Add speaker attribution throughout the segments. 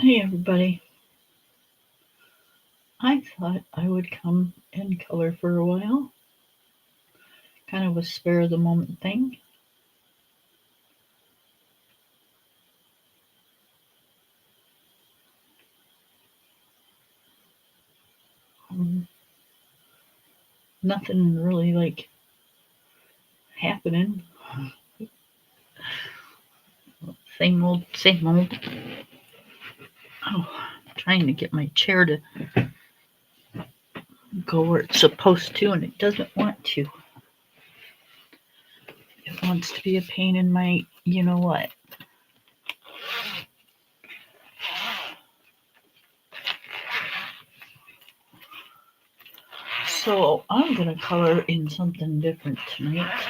Speaker 1: Hey everybody, I thought I would come and color for a while, kind of a spare of the moment thing. Um, Nothing really like happening. Same old, same old. Oh, I'm trying to get my chair to go where it's supposed to, and it doesn't want to. It wants to be a pain in my, you know what. So I'm gonna color in something different tonight.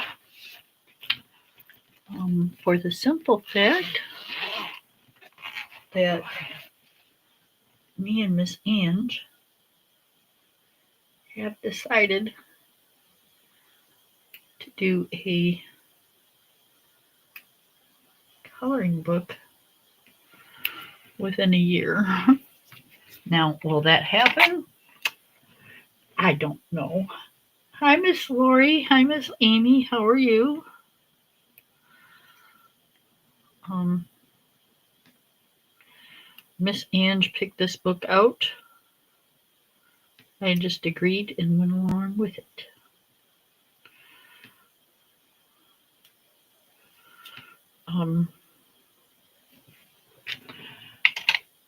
Speaker 1: For the simple fact that me and Miss Ange have decided to do a coloring book within a year. Now, will that happen? I don't know. Hi, Miss Lori. Hi, Miss Amy. How are you? Um, Miss Ange picked this book out. I just agreed and went along with it.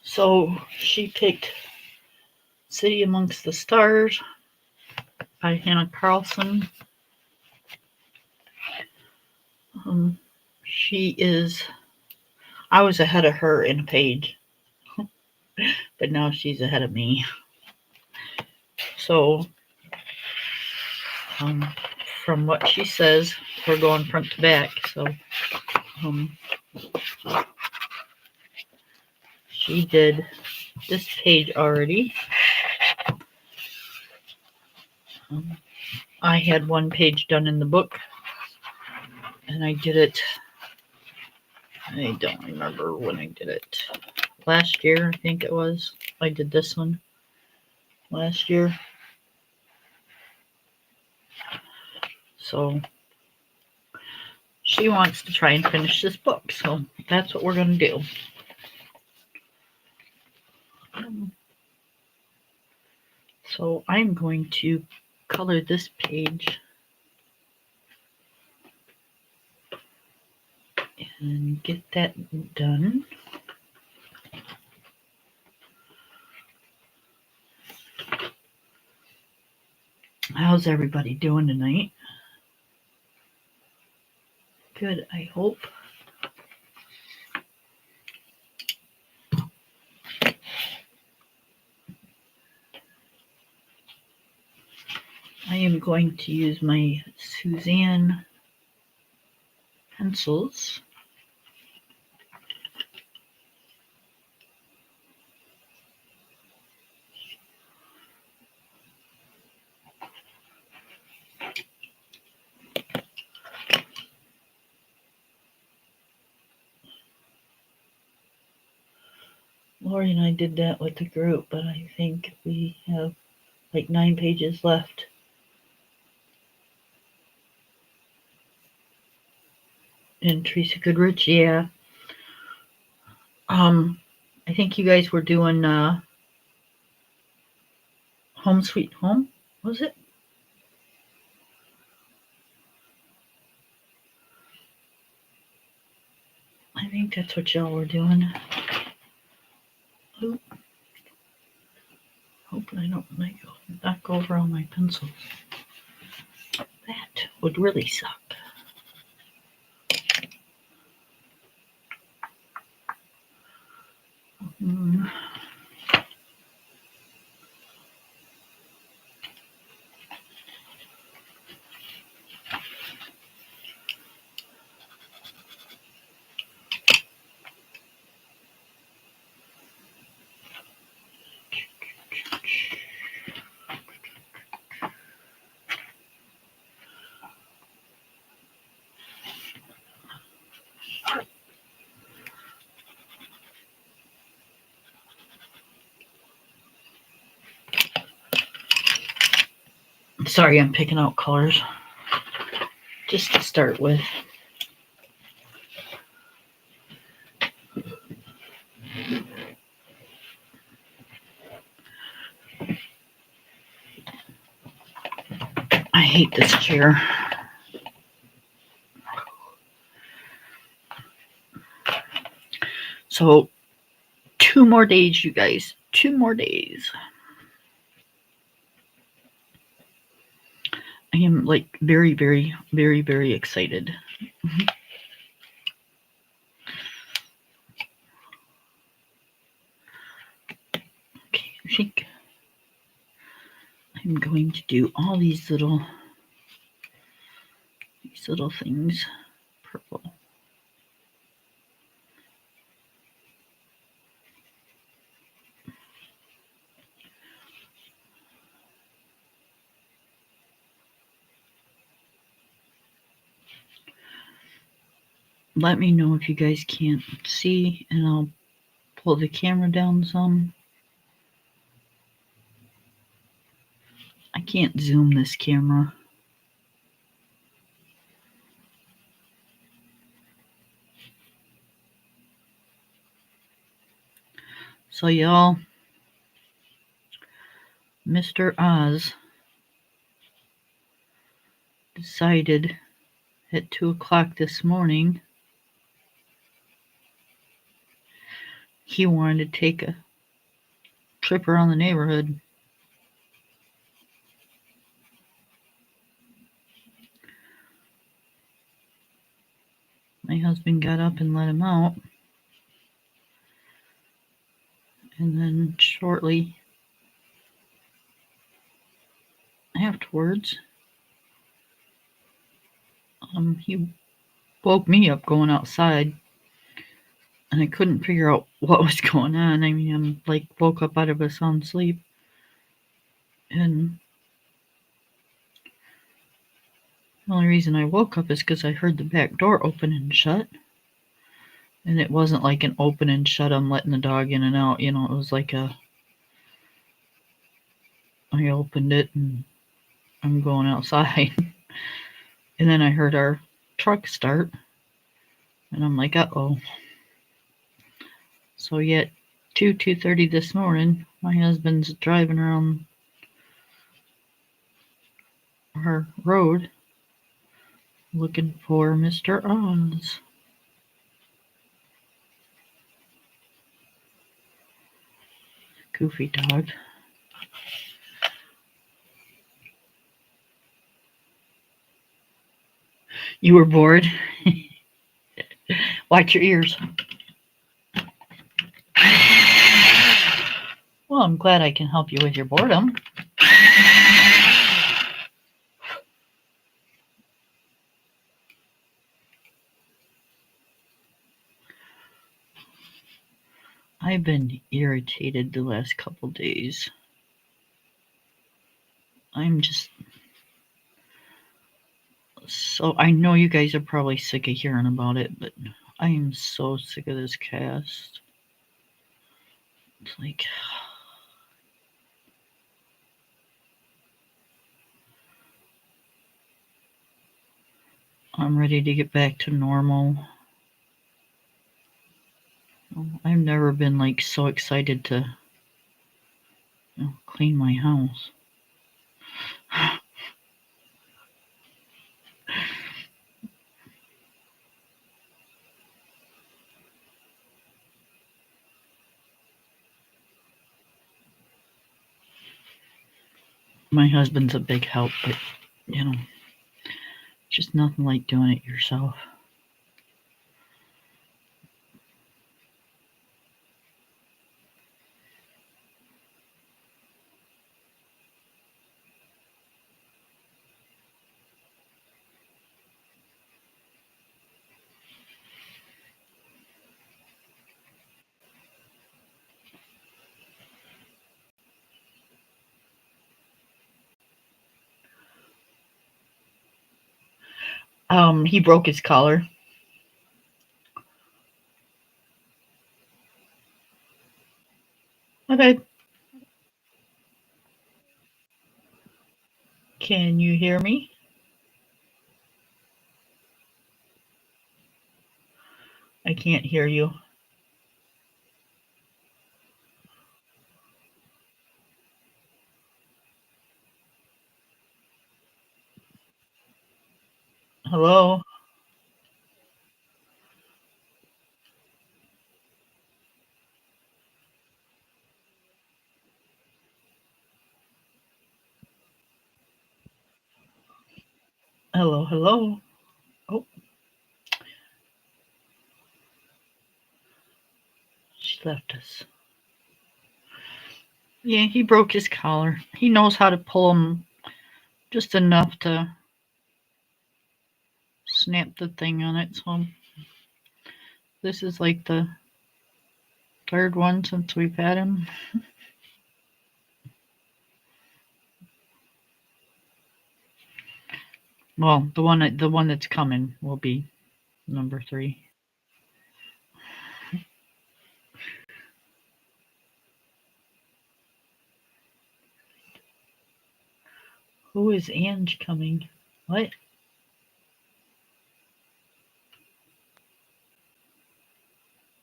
Speaker 1: So she picked City Amongst the Stars by Hannah Carlson. She is, I was ahead of her in a page, but now she's ahead of me. So, from what she says, we're going front to back. So, she did this page already. I had one page done in the book, and I did it, I don't remember when I did it. Last year, I think it was. I did this one last year. So she wants to try and finish this book, so that's what we're going to do. So I'm going to color this page and get that done. How's everybody doing tonight? Good, I hope. I am going to use my Suzanne pencils. Lori and I did that with the group, but I think we have like 9 pages left. And Teresa Goodrich, yeah. I think you guys were doing Home Sweet Home, was it? I think that's what y'all were doing. Oop. Hoping I don't knock over all my pencils. That would really suck. Sorry, I'm picking out colors just to start with. I hate this chair. So 2 more days, you guys. 2 more days. I am like very, very, very, very excited. Okay, I think I'm going to do all these little things purple. Let me know if you guys can't see, and I'll pull the camera down some. I can't zoom this camera. So y'all, Mr. Oz decided at 2 o'clock this morning he wanted to take a trip around the neighborhood. My husband got up and let him out. And then shortly afterwards, he woke me up going outside, and I couldn't figure out what was going on. I mean, I'm like woke up out of a sound sleep, and the only reason I woke up is because I heard the back door open and shut. And it wasn't like an open and shut, I'm letting the dog in and out, it was like I opened it and I'm going outside. And then I heard our truck start, and I'm like, uh-oh. So yet 2:30 this morning, my husband's driving around our road looking for Mr. Oz. Goofy dog. You were bored? Watch your ears. Well, I'm glad I can help you with your boredom. I've been irritated the last couple days. I'm just so, I know you guys are probably sick of hearing about it, but I am so sick of this cast. It's like, I'm ready to get back to normal. I've never been like so excited to clean my house. My husband's a big help, but just nothing like doing it yourself. He broke his collar. Okay. Can you hear me? I can't hear you. Hello? Hello, hello. Oh, she left us. Yeah, he broke his collar. He knows how to pull him just enough to snap the thing on it. So this is like the third one since we've had him. Well, the one that's coming will be number 3. Who is Ange coming? What?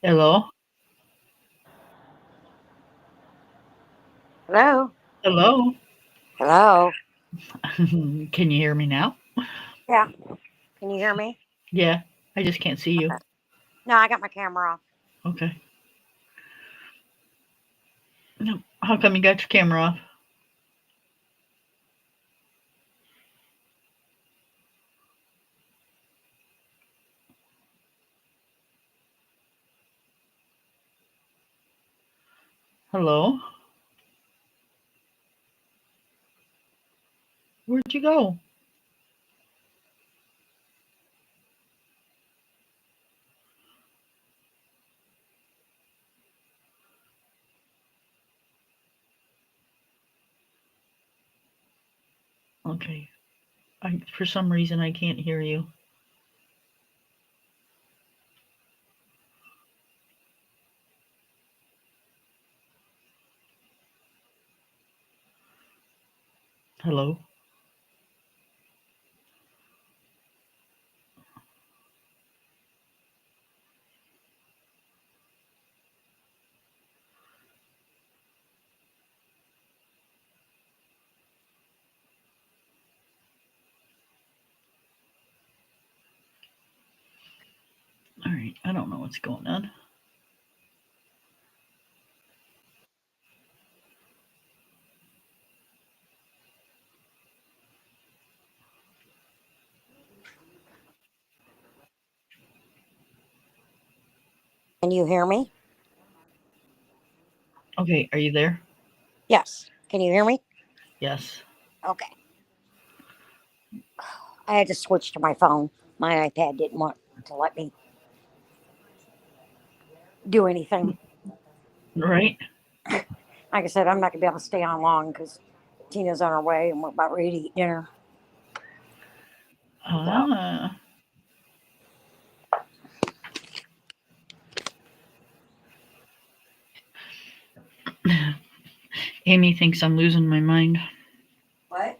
Speaker 1: Hello?
Speaker 2: Hello?
Speaker 1: Hello?
Speaker 2: Hello?
Speaker 1: Can you hear me now?
Speaker 2: Yeah. Can you hear me?
Speaker 1: Yeah, I just can't see you.
Speaker 2: Okay. No, I got my camera off.
Speaker 1: Okay. No, how come you got your camera off? Hello? Where'd you go? Okay. For some reason I can't hear you. Hello? All right, I don't know what's going on.
Speaker 2: Can you hear me?
Speaker 1: Okay, are you there?
Speaker 2: Yes. Can you hear me?
Speaker 1: Yes.
Speaker 2: Okay. I had to switch to my phone. My iPad didn't want to let me do anything.
Speaker 1: Right?
Speaker 2: Like I said, I'm not going to be able to stay on long because Tina's on her way and we're about ready to eat dinner. So,
Speaker 1: Ah. Amy thinks I'm losing my mind.
Speaker 2: what?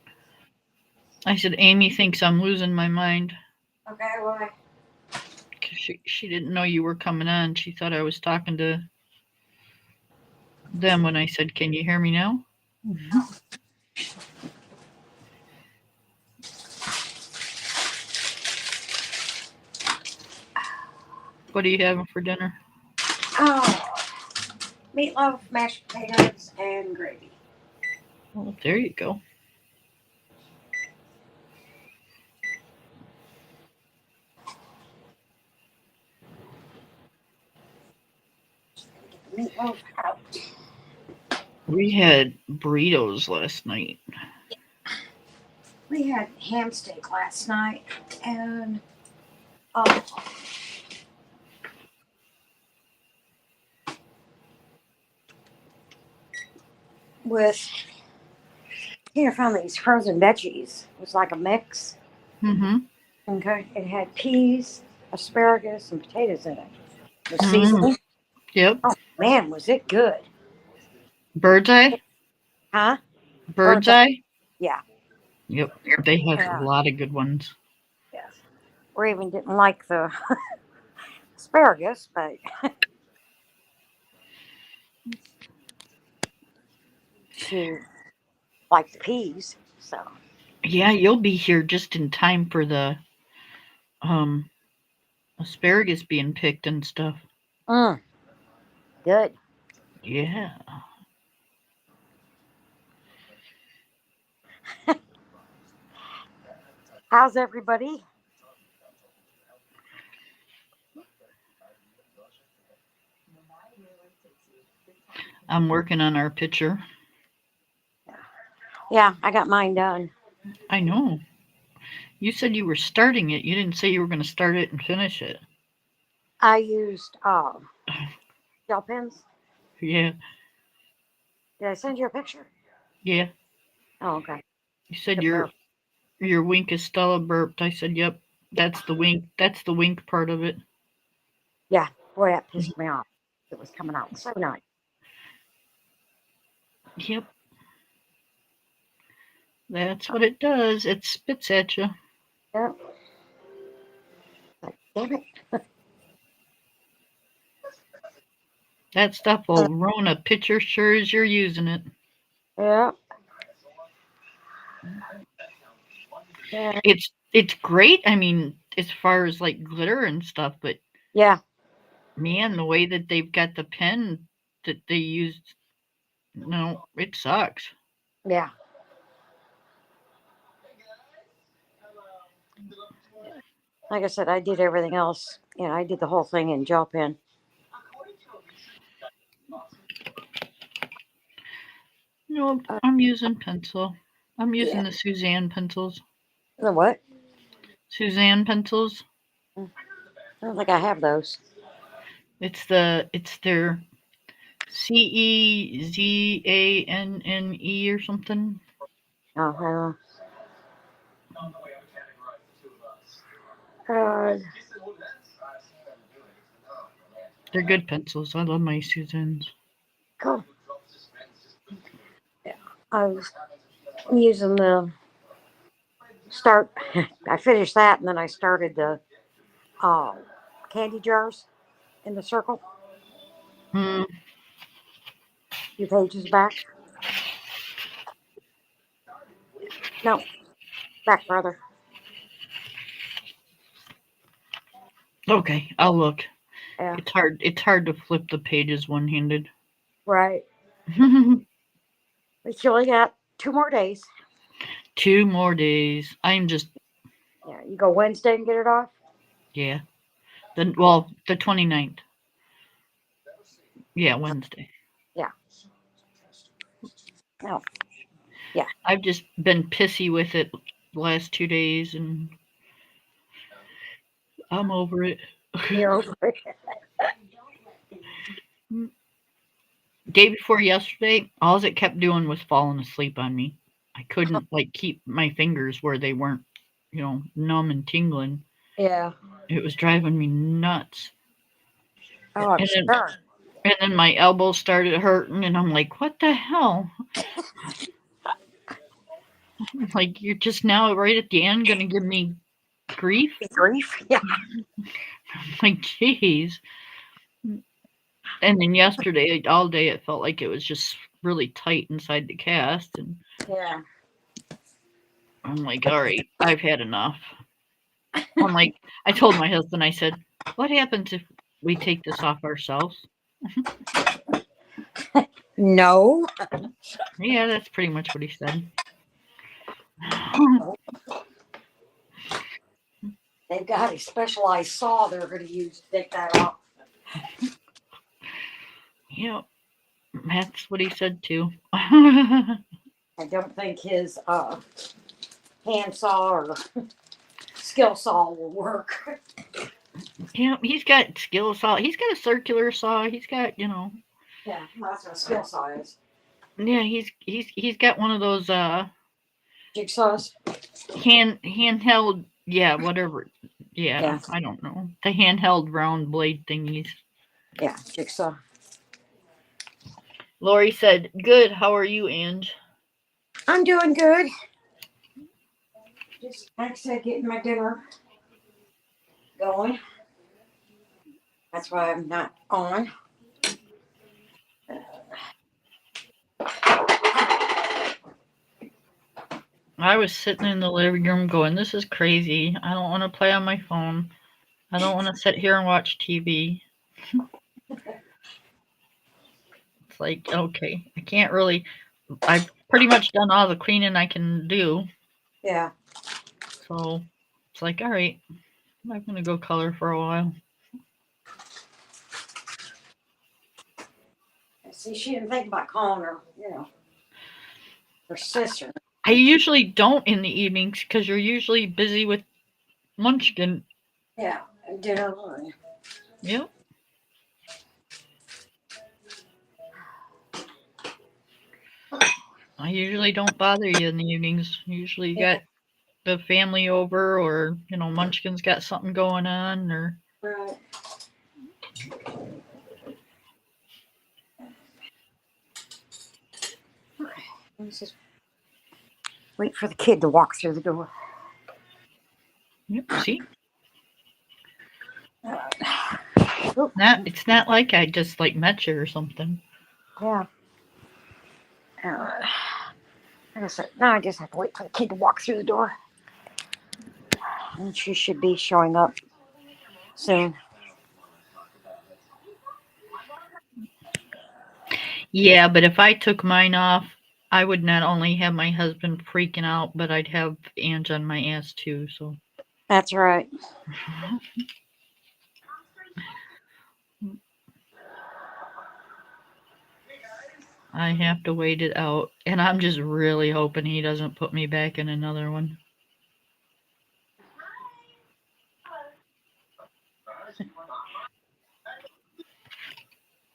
Speaker 1: I said, Amy thinks I'm losing my mind.
Speaker 2: Okay, why?
Speaker 1: 'Cause she didn't know you were coming on. She thought I was talking to them when I said, can you hear me now? What are you having for dinner?
Speaker 2: Oh, meatloaf, mashed potatoes, and gravy.
Speaker 1: Well, there you go.
Speaker 2: Get the meatloaf out.
Speaker 1: We had burritos last night.
Speaker 2: We had ham steak last night and um, with Tina found these frozen veggies. It was like a mix.
Speaker 1: Mm-hmm.
Speaker 2: Okay. It had peas, asparagus, and potatoes in it. The
Speaker 1: Mm.
Speaker 2: seasoning.
Speaker 1: Yep.
Speaker 2: Oh man, was it good?
Speaker 1: Bird's eye?
Speaker 2: Huh?
Speaker 1: Bird's
Speaker 2: Burnt up.
Speaker 1: eye?
Speaker 2: Yeah.
Speaker 1: Yep. They have a
Speaker 2: Yeah.
Speaker 1: lot of good ones.
Speaker 2: Yes. Raven didn't like the asparagus, but she liked the peas. So,
Speaker 1: Yeah, you'll be here just in time for the um asparagus being picked and stuff.
Speaker 2: mm, good.
Speaker 1: Yeah.
Speaker 2: How's everybody?
Speaker 1: I'm working on our picture.
Speaker 2: Yeah, I got mine done.
Speaker 1: I know. You said you were starting it. You didn't say you were going to start it and finish it.
Speaker 2: I used gel pens.
Speaker 1: Yeah.
Speaker 2: Did I send you a picture?
Speaker 1: Yeah.
Speaker 2: Oh, okay.
Speaker 1: You said
Speaker 2: Couldn't
Speaker 1: your
Speaker 2: verify.
Speaker 1: your wink is Stella burped. I said, "Yep. That's the wink. That's the wink part of it."
Speaker 2: Yeah, boy, that pissed me off. It was coming out so nice.
Speaker 1: Yep. That's what it does. It spits at you.
Speaker 2: Yeah. Like, damn it.
Speaker 1: That stuff will ruin a picture sure as you're using it.
Speaker 2: Yeah. Yeah.
Speaker 1: It's great. I mean, as far as like glitter and stuff, but
Speaker 2: Yeah.
Speaker 1: man, the way that they've got the pen that they used, no, it sucks.
Speaker 2: Yeah. Like I said, I did everything else. I did the whole thing in gel pen.
Speaker 1: No,
Speaker 2: Uh,
Speaker 1: I'm using pencil. I'm
Speaker 2: yeah.
Speaker 1: using the Suzanne pencils.
Speaker 2: The what?
Speaker 1: Suzanne pencils.
Speaker 2: I don't think I have those.
Speaker 1: It's their CEZANNE or something.
Speaker 2: Oh, uh,
Speaker 1: They're good pencils. I love my Suzannes.
Speaker 2: cool. Yeah. I was using the start. I finished that, and then I started the uh, candy jars in the circle.
Speaker 1: Hmm.
Speaker 2: A few pages back. No, back further.
Speaker 1: Okay, I'll look.
Speaker 2: Yeah.
Speaker 1: It's hard. It's hard to flip the pages one handed.
Speaker 2: Right. But you only got 2 more days.
Speaker 1: 2 more days. I'm just
Speaker 2: Yeah. You go Wednesday and get it off.
Speaker 1: yeah. The 29th. Yeah, Wednesday.
Speaker 2: Yeah. No. Yeah.
Speaker 1: I've just been pissy with it the last 2 days, and I'm over it.
Speaker 2: You're over it.
Speaker 1: Day before yesterday, all it kept doing was falling asleep on me. I couldn't like keep my fingers where they weren't, numb and tingling.
Speaker 2: Yeah.
Speaker 1: It was driving me nuts.
Speaker 2: Oh, I'm
Speaker 1: And then
Speaker 2: sure.
Speaker 1: and then my elbows started hurting, and I'm like, "What the hell?" Like, you're just now right at the end gonna give me grief?
Speaker 2: Grief. Yeah.
Speaker 1: Like, jeez. And then yesterday, all day, it felt like it was just really tight inside the cast, and
Speaker 2: Yeah.
Speaker 1: I'm like, "All right, I've had enough." I'm like, I told my husband, I said, "What happens if we take this off ourselves?"
Speaker 2: No.
Speaker 1: Yeah, that's pretty much what he said.
Speaker 2: They've got a specialized saw they're going to use to take that off.
Speaker 1: Yeah, that's what he said too.
Speaker 2: I don't think his hand saw or skill saw will work.
Speaker 1: Yeah, he's got skill saw. He's got a circular saw. He's got,
Speaker 2: Yeah, that's what a skill saw is.
Speaker 1: yeah, he's got one of those
Speaker 2: Jigsaws.
Speaker 1: handheld, yeah, whatever. Yeah,
Speaker 2: Yeah.
Speaker 1: I don't know. The handheld round blade thingies.
Speaker 2: Yeah, jigsaw.
Speaker 1: Lori said, "Good. How are you, Ange?"
Speaker 2: I'm doing good. Just like I said, getting my dinner going. That's why I'm not on.
Speaker 1: I was sitting in the living room going, this is crazy. I don't want to play on my phone. I don't want to sit here and watch TV. It's like, okay, I can't really. I've pretty much done all the cleaning I can do.
Speaker 2: Yeah.
Speaker 1: So it's like, all right, I'm going to go color for a while.
Speaker 2: See, she didn't think about calling her, her sister.
Speaker 1: I usually don't in the evenings because you're usually busy with Munchkin.
Speaker 2: Yeah, and dinner.
Speaker 1: Yep. I usually don't bother you in the evenings. Usually you
Speaker 2: Yeah,
Speaker 1: got the family over or, Munchkin's got something going on or.
Speaker 2: right. Okay, let's just wait for the kid to walk through the door.
Speaker 1: Yep, see?
Speaker 2: Oh,
Speaker 1: It's not like I just like met you or something.
Speaker 2: yeah. Like I said, now I just have to wait for the kid to walk through the door. And she should be showing up soon.
Speaker 1: Yeah, but if I took mine off, I would not only have my husband freaking out, but I'd have Ange on my ass too. So
Speaker 2: That's right.
Speaker 1: I have to wait it out. And I'm just really hoping he doesn't put me back in another one.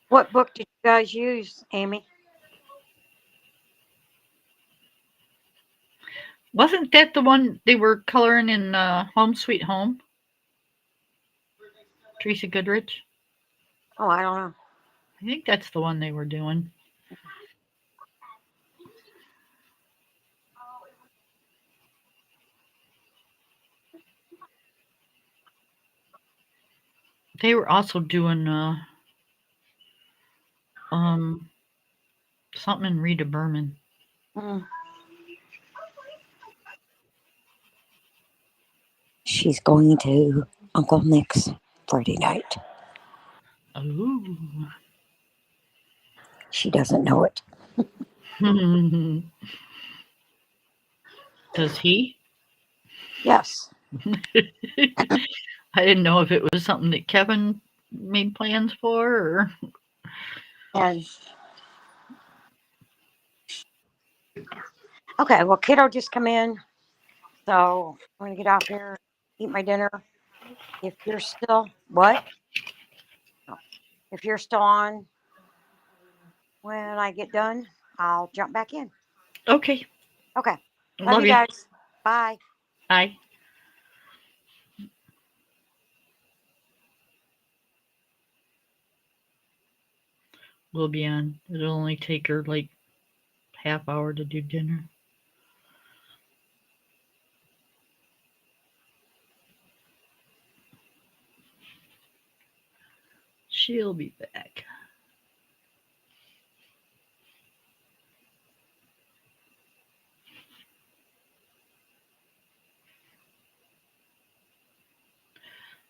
Speaker 2: What book did you guys use, Amy?
Speaker 1: Wasn't that the one they were coloring in Home Sweet Home? Teresa Goodrich?
Speaker 2: Oh, I don't know.
Speaker 1: I think that's the one they were doing. They were also doing um something in Rita Berman.
Speaker 2: Mm. She's going to Uncle Nick's Friday night.
Speaker 1: Oh.
Speaker 2: She doesn't know it.
Speaker 1: Does he?
Speaker 2: Yes.
Speaker 1: I didn't know if it was something that Kevin made plans for or.
Speaker 2: And okay, well, kiddo just come in, so I'm gonna get out there, eat my dinner. If you're still what? Oh, if you're still on when I get done, I'll jump back in.
Speaker 1: Okay.
Speaker 2: Okay. Love
Speaker 1: Love
Speaker 2: you
Speaker 1: you.
Speaker 2: guys. Bye.
Speaker 1: Bye. We'll be on. It'll only take her like half hour to do dinner. She'll be back.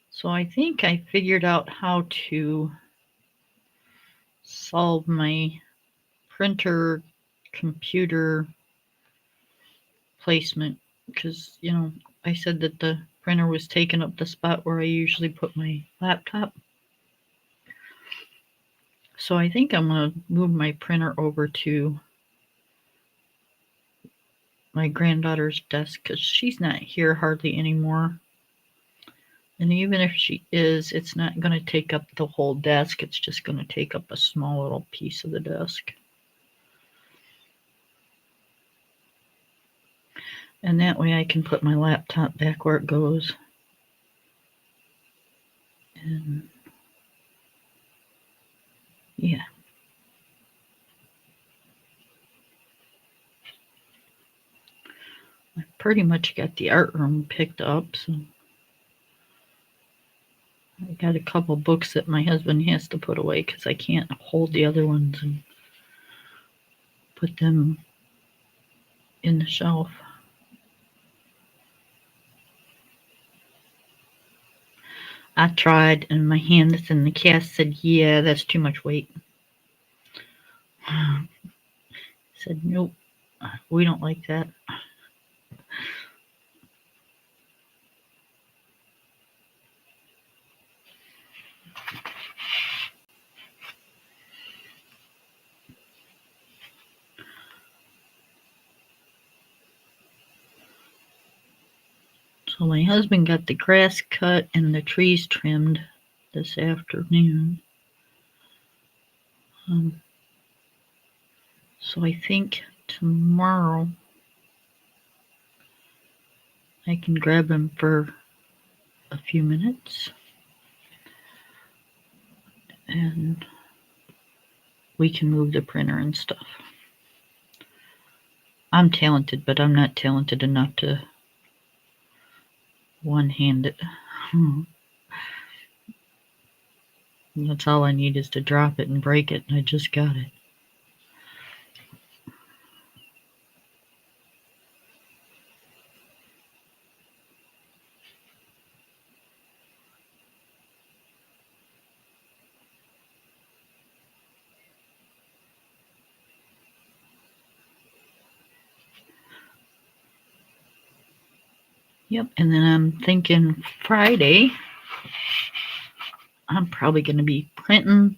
Speaker 1: So I think I figured out how to solve my printer computer placement because, I said that the printer was taking up the spot where I usually put my laptop. So I think I'm going to move my printer over to my granddaughter's desk because she's not here hardly anymore. And even if she is, it's not going to take up the whole desk. It's just going to take up a small little piece of the desk. And that way I can put my laptop back where it goes. And yeah. My pretty much got the art room picked up. So I got a couple books that my husband has to put away because I can't hold the other ones and put them in the shelf. I tried, and my hand that's in the cast said, yeah, that's too much weight. I said, nope, we don't like that. So my husband got the grass cut and the trees trimmed this afternoon. So I think tomorrow I can grab him for a few minutes and we can move the printer and stuff. I'm talented, but I'm not talented enough to one-hand it. That's all I need is to drop it and break it, and I just got it. Yep, and then I'm thinking Friday, I'm probably going to be printing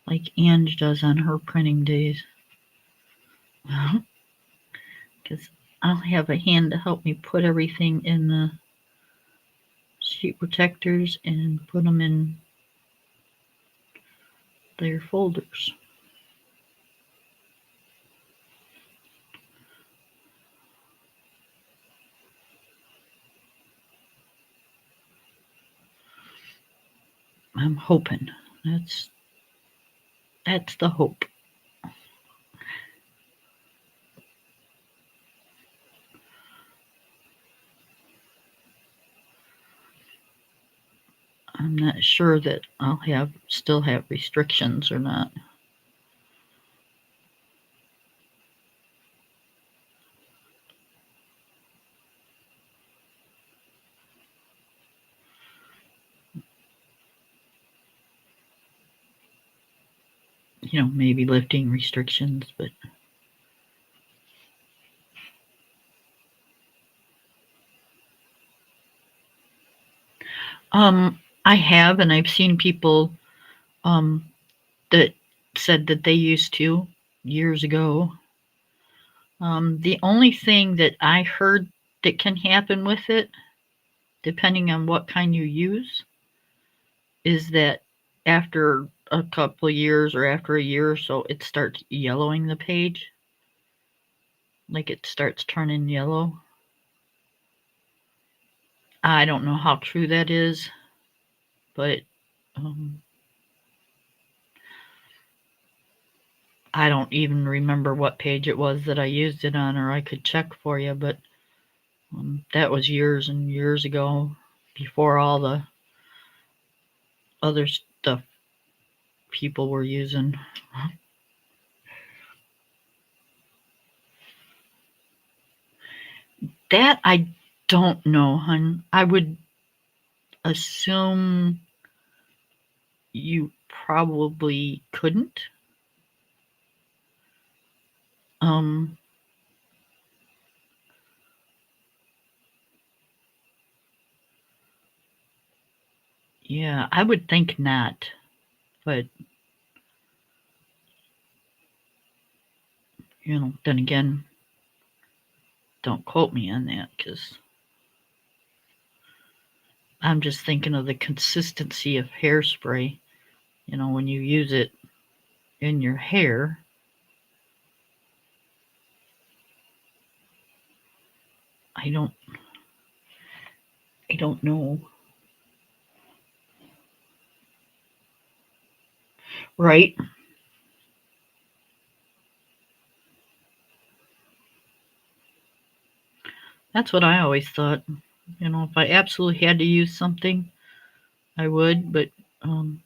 Speaker 1: like Ange does on her printing days. Because I'll have a hand to help me put everything in the sheet protectors and put them in their folders. I'm hoping. That's the hope. I'm not sure that I'll still have restrictions or not. You know, maybe lifting restrictions, but I have, and I've seen people that said that they used to years ago. The only thing that I heard that can happen with it, depending on what kind you use, is that after a couple of years or after a year or so, it starts yellowing the page. Like it starts turning yellow. I don't know how true that is, but I don't even remember what page it was that I used it on, or I could check for you, but that was years and years ago, before all the other stuff people were using. That I don't know, hon. I would assume you probably couldn't. Yeah, I would think not, but you know, then again, don't quote me on that because I'm just thinking of the consistency of hairspray. You know, when you use it in your hair, I don't know. Right? That's what I always thought. You know, if I absolutely had to use something, I would. But um,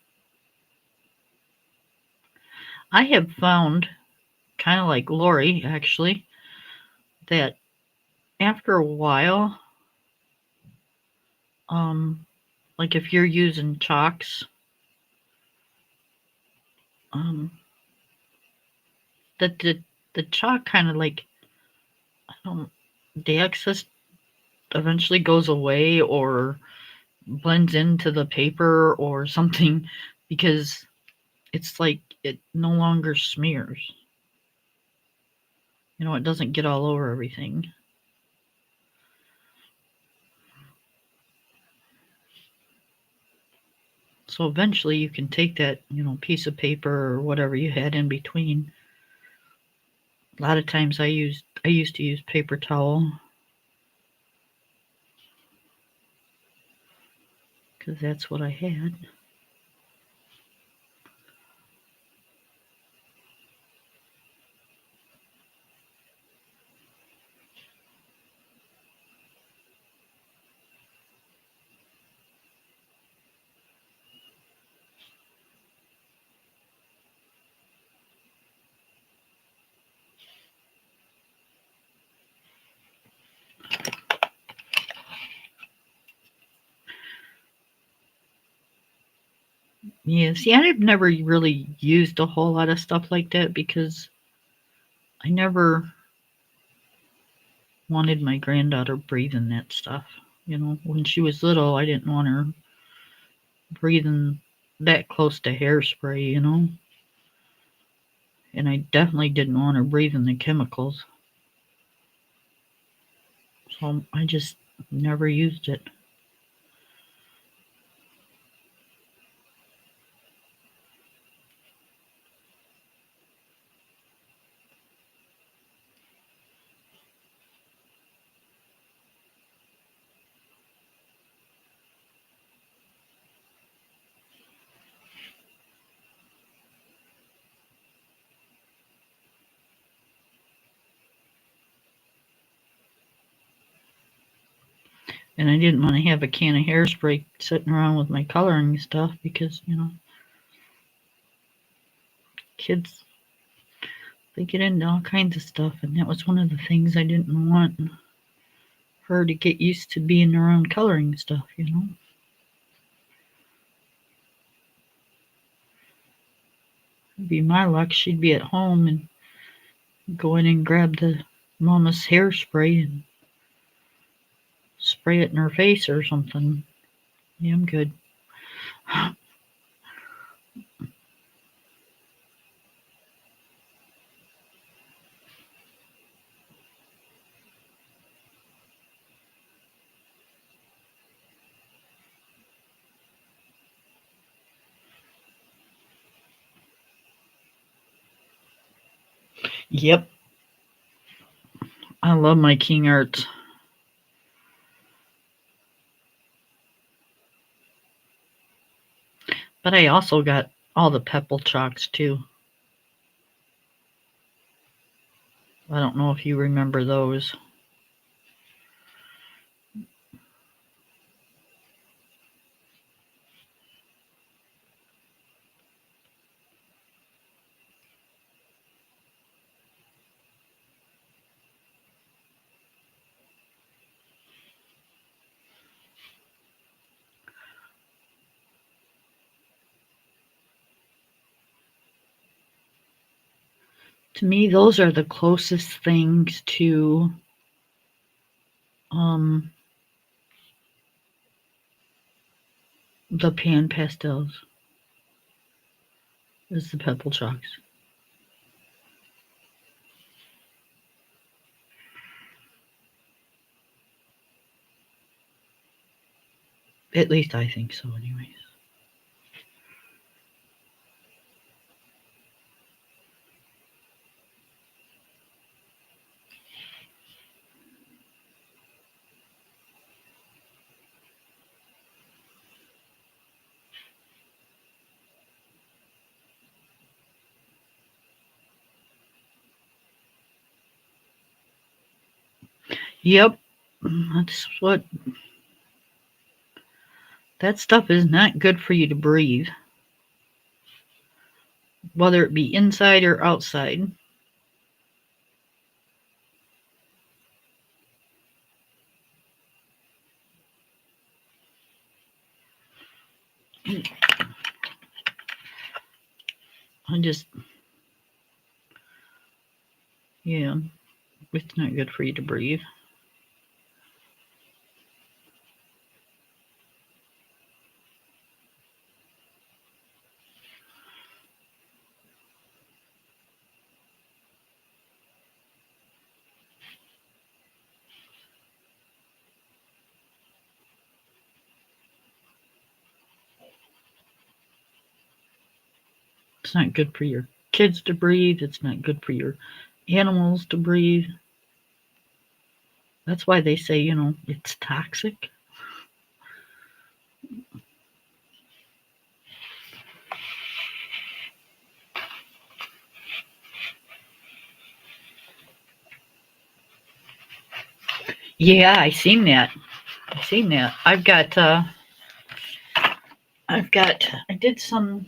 Speaker 1: I have found, kind of like Lori actually, that after a while, um, like if you're using chalks, um, that the chalk kind of like, I don't, the excess eventually goes away or blends into the paper or something because it's like it no longer smears. You know, it doesn't get all over everything. So eventually you can take that, you know, piece of paper or whatever you had in between. A lot of times I used to use paper towel because that's what I had. Yeah, see, I've never really used a whole lot of stuff like that because I never wanted my granddaughter breathing that stuff. You know, when she was little, I didn't want her breathing that close to hairspray, you know, and I definitely didn't want her breathing the chemicals. So I just never used it. And I didn't want to have a can of hairspray sitting around with my coloring stuff because, you know, kids, they get into all kinds of stuff. And that was one of the things I didn't want her to get used to being around coloring stuff, you know. It'd be my luck, she'd be at home and go in and grab the mama's hairspray and spray it in her face or something. Yeah, I'm good. Yep, I love my King Arts. But I also got all the Pebble Chalks too. I don't know if you remember those. To me, those are the closest things to um, the pan pastels is the Pebble Chalks. At least I think so, anyways. Yep, That's what. That stuff is not good for you to breathe, whether it be inside or outside. I just, yeah, it's not good for you to breathe. It's not good for your kids to breathe. It's not good for your animals to breathe. That's why they say, it's toxic. Yeah, I seen that. I did some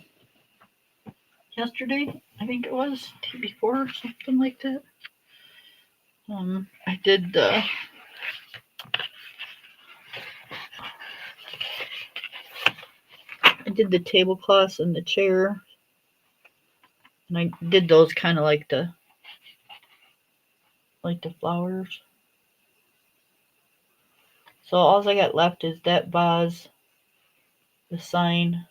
Speaker 1: yesterday, I think it was, day before, or something like that. I did the tablecloths and the chair, and I did those kind of like the flowers. So all I got left is that vase, the sign,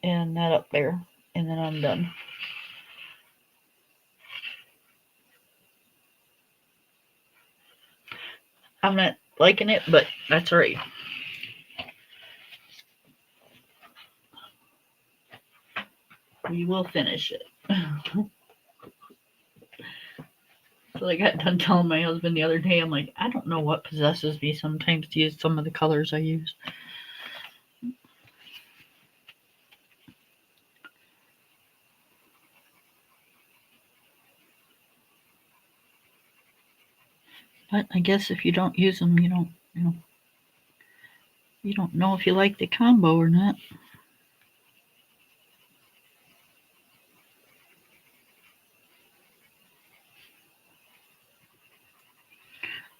Speaker 1: and that up there, and then I'm done. I'm not liking it, but that's all right. We will finish it. So I got done telling my husband the other day, I'm like, I don't know what possesses me sometimes to use some of the colors I use. But I guess if you don't use them, you don't know if you like the combo or not.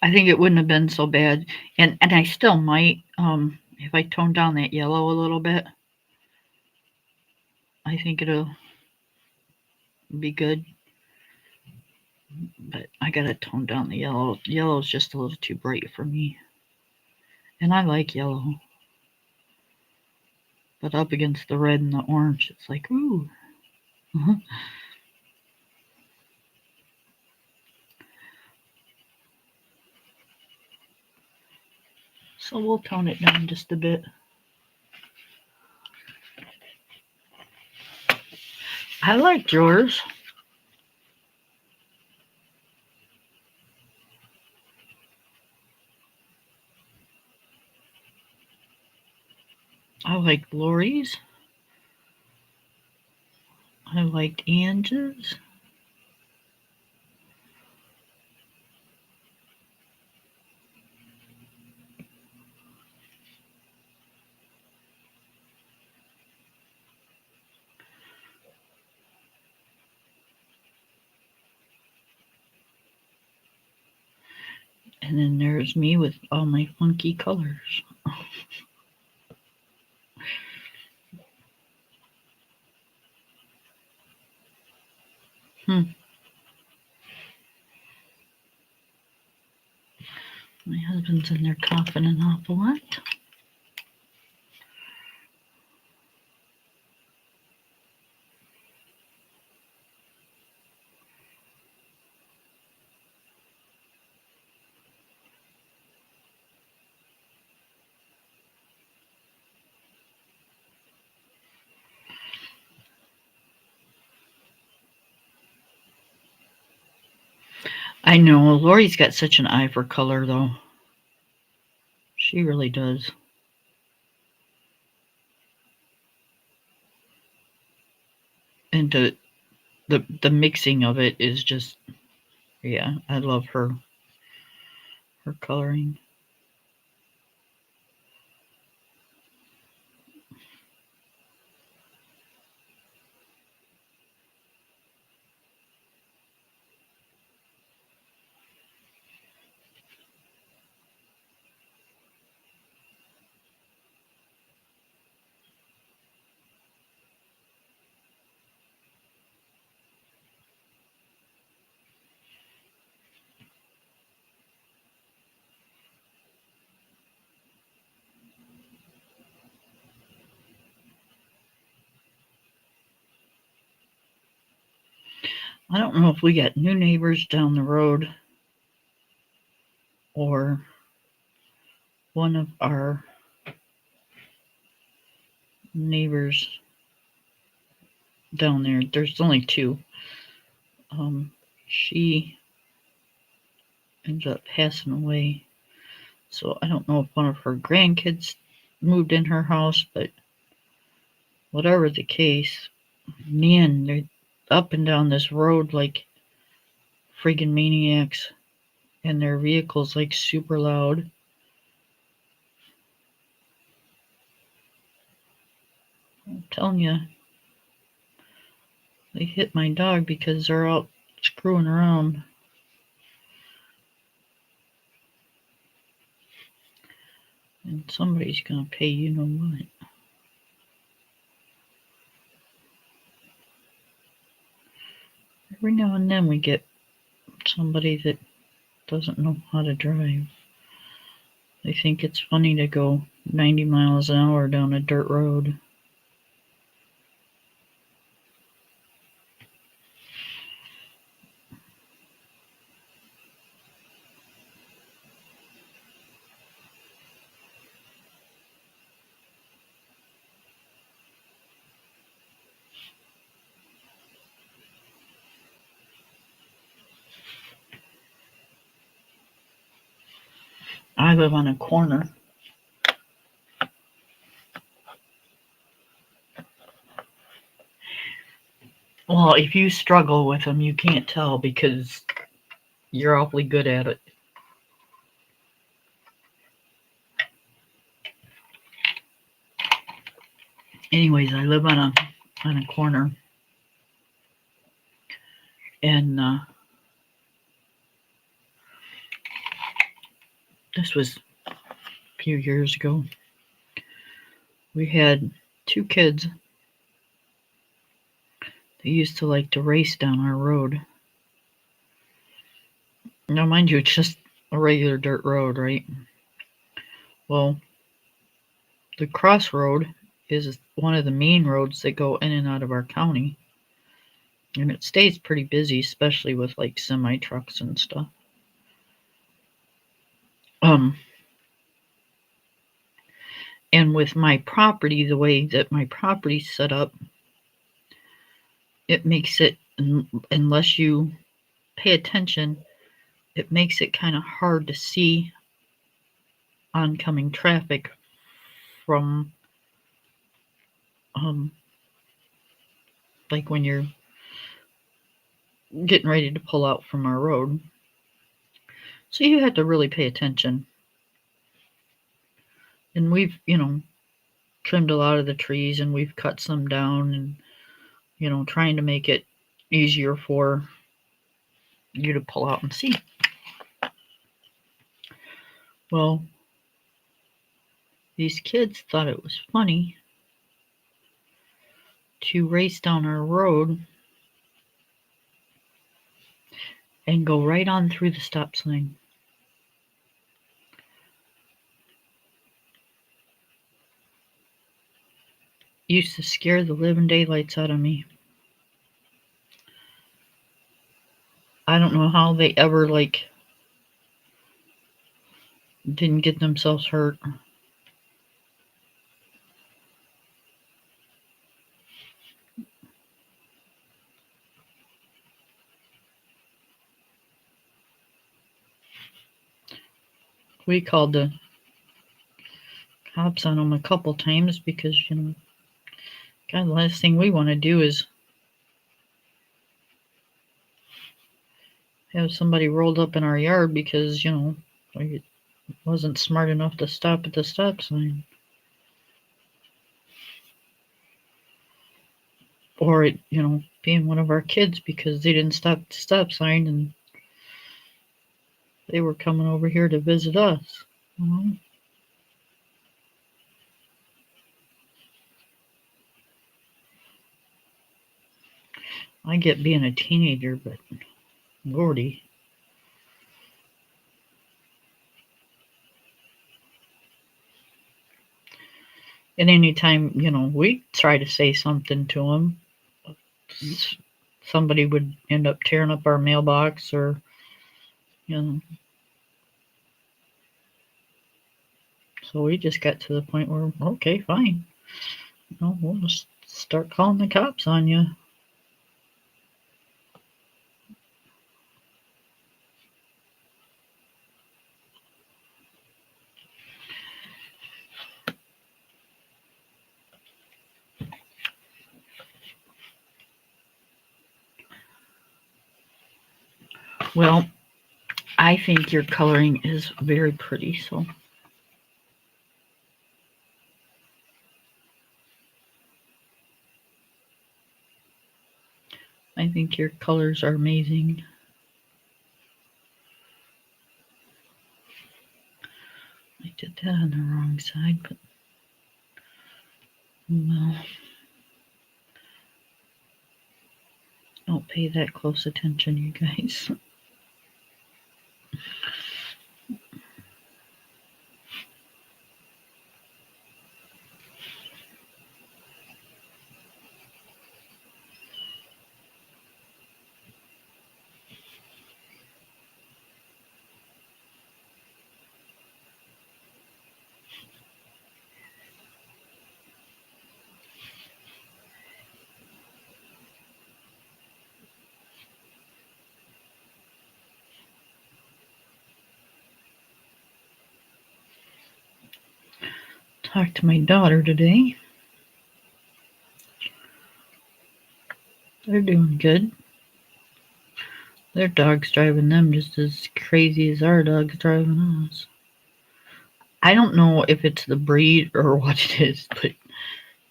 Speaker 1: I think it wouldn't have been so bad, and I still might, if I tone down that yellow a little bit. I think it'll be good, but I gotta tone down the yellow. Yellow's just a little too bright for me, and I like yellow, but up against the red and the orange, it's like ooh. So we'll tone it down just a bit. I like yours. I like Lori's. I liked Ange's. And then there's me with all my funky colors. My husband's in there coughing an awful lot. I know, Lori's got such an eye for color, though. She really does. And the mixing of it is just, yeah, I love her. her coloring. I don't know if we got new neighbors down the road or one of our neighbors down there. There's only two. She ended up passing away. So I don't know if one of her grandkids moved in her house, but whatever the case, man, they're up and down this road like friggin' maniacs, and their vehicles like super loud. I'm telling you, they hit my dog because they're out screwing around. And somebody's gonna pay you know what. Every now and then we get somebody that doesn't know how to drive. They think it's funny to go 90 miles an hour down a dirt road. I live on a corner. Well, if you struggle with them, you can't tell because you're awfully good at it. Anyways, I live on a corner, and this was a few years ago. We had two kids. They used to like to race down our road. Now, mind you, it's just a regular dirt road, right? Well, the crossroad is one of the main roads that go in and out of our county. And it stays pretty busy, especially with like semi trucks and stuff. And with my property, the way that my property's set up, it makes it, unless you pay attention, it makes it kind of hard to see oncoming traffic from like when you're getting ready to pull out from our road. So you have to really pay attention. And we've, trimmed a lot of the trees and we've cut some down and, trying to make it easier for you to pull out and see. Well, these kids thought it was funny to race down our road and go right on through the stop sign. Used to scare the living daylights out of me. I don't know how they ever didn't get themselves hurt. We called the cops on them a couple times because, God, the last thing we want to do is have somebody rolled up in our yard because, I wasn't smart enough to stop at the stop sign. Or it, being one of our kids because they didn't stop at the stop sign and they were coming over here to visit us. I get being a teenager, but Lordy. And anytime, we try to say something to them, somebody would end up tearing up our mailbox or, So we just got to the point where, okay, fine. We'll just start calling the cops on you. Well, I think your coloring is very pretty, so I think your colors are amazing. I did that on the wrong side, but well, don't pay that close attention, you guys. Talked to my daughter today. They're doing good. Their dog's driving them just as crazy as our dog's driving us. I don't know if it's the breed or what it is, but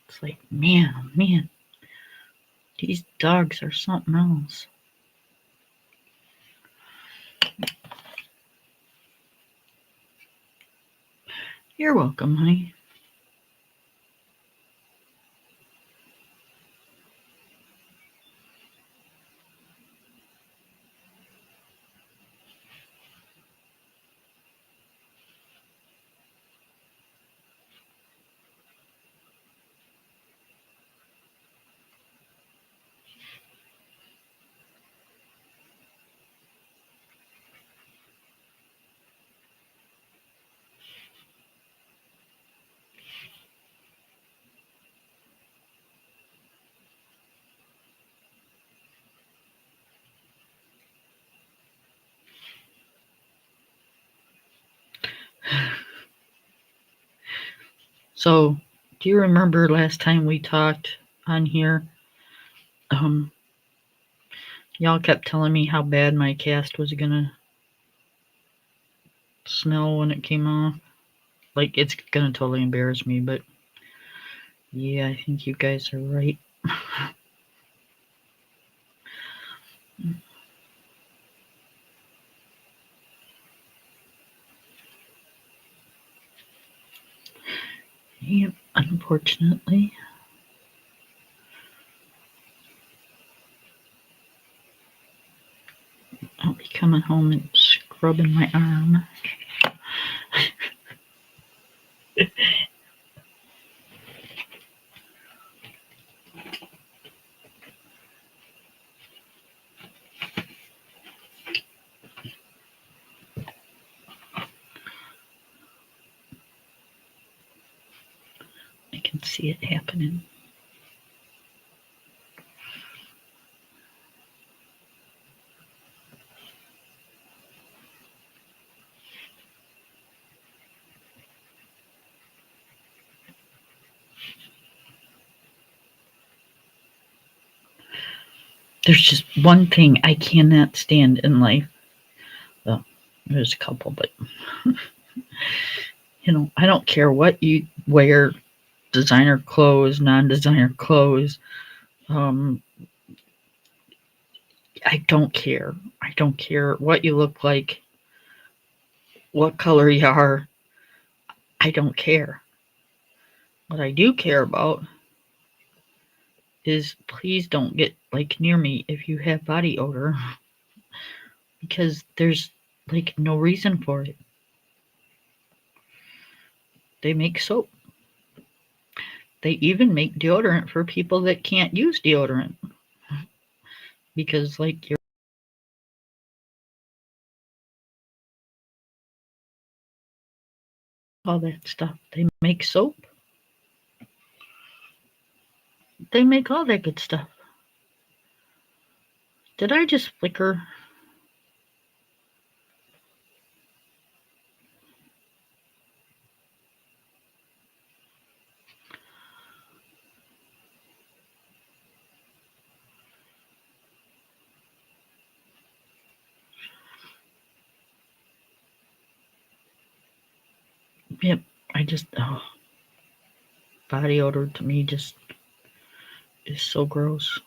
Speaker 1: it's like, man, these dogs are something else. You're welcome, honey. So, do you remember last time we talked on here? Y'all kept telling me how bad my cast was gonna smell when it came off. Like, it's gonna totally embarrass me, but yeah, I think you guys are right. Yep, unfortunately. I'll be coming home and scrubbing my arm. I can see it happening. There's just one thing I cannot stand in life. Well, There's a couple, but I don't care what you wear, designer clothes, non-designer clothes. I don't care. I don't care what you look like, what color you are. I don't care. What I do care about is please don't get near me if you have body odor because there's no reason for it. They make soap. They even make deodorant for people that can't use deodorant because you're all that stuff. They make soap. They make all that good stuff. Did I just flicker? Yep. Body odor to me just is so gross.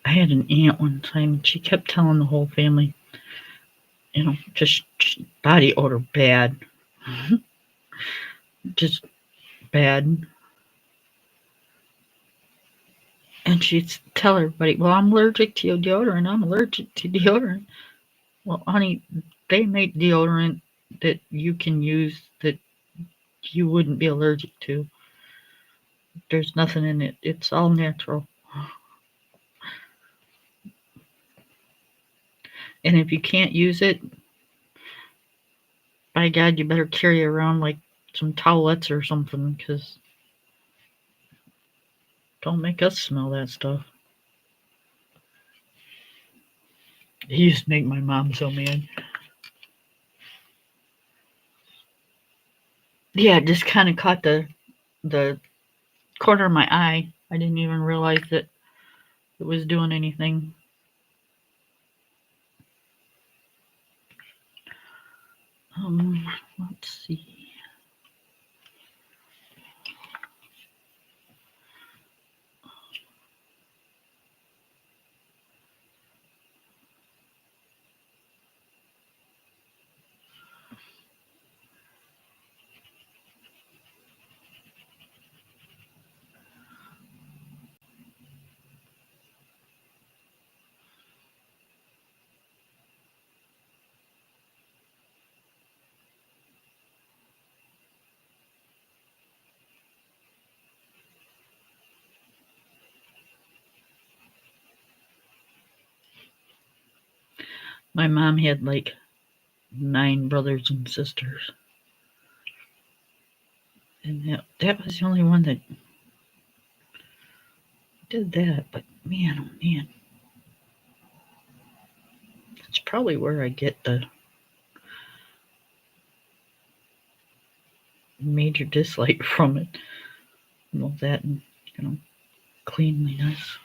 Speaker 1: I had an aunt one time, and she kept telling the whole family, just body odor bad. Just bad. And she'd tell everybody, well, I'm allergic to deodorant. I'm allergic to deodorant. Well, honey, they make deodorant that you can use that you wouldn't be allergic to. There's nothing in it. It's all natural. And if you can't use it, by God, you better carry around some towelettes or something, because don't make us smell that stuff. It used to make my mom so mad. Yeah, it just kind of caught the corner of my eye. I didn't even realize that it was doing anything. Let's see. My mom had 9 brothers and sisters. And that was the only one that did that. But man, oh man. That's probably where I get the major dislike from it. And all that and, cleanliness.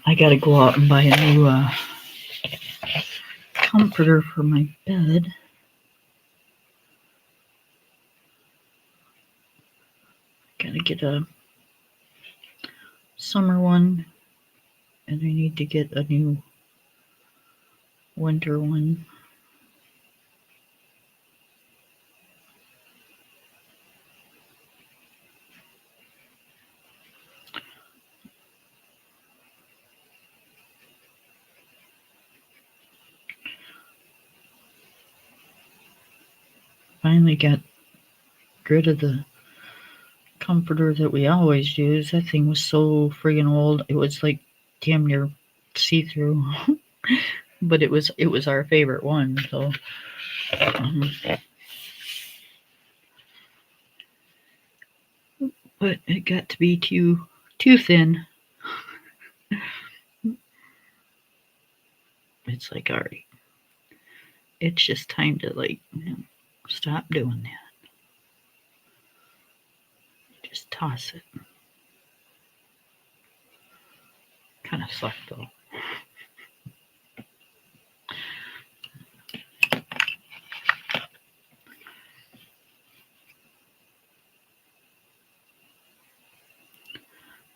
Speaker 1: I gotta go out and buy a new comforter for my bed. Gotta get a summer one. And I need to get a new winter one. Finally got rid of the comforter that we always use. That thing was so friggin' old. It was like damn near see-through. But it was our favorite one, so but it got to be too thin. It's like, all right, it's just time to stop doing that. Just toss it. Kind of sucked though.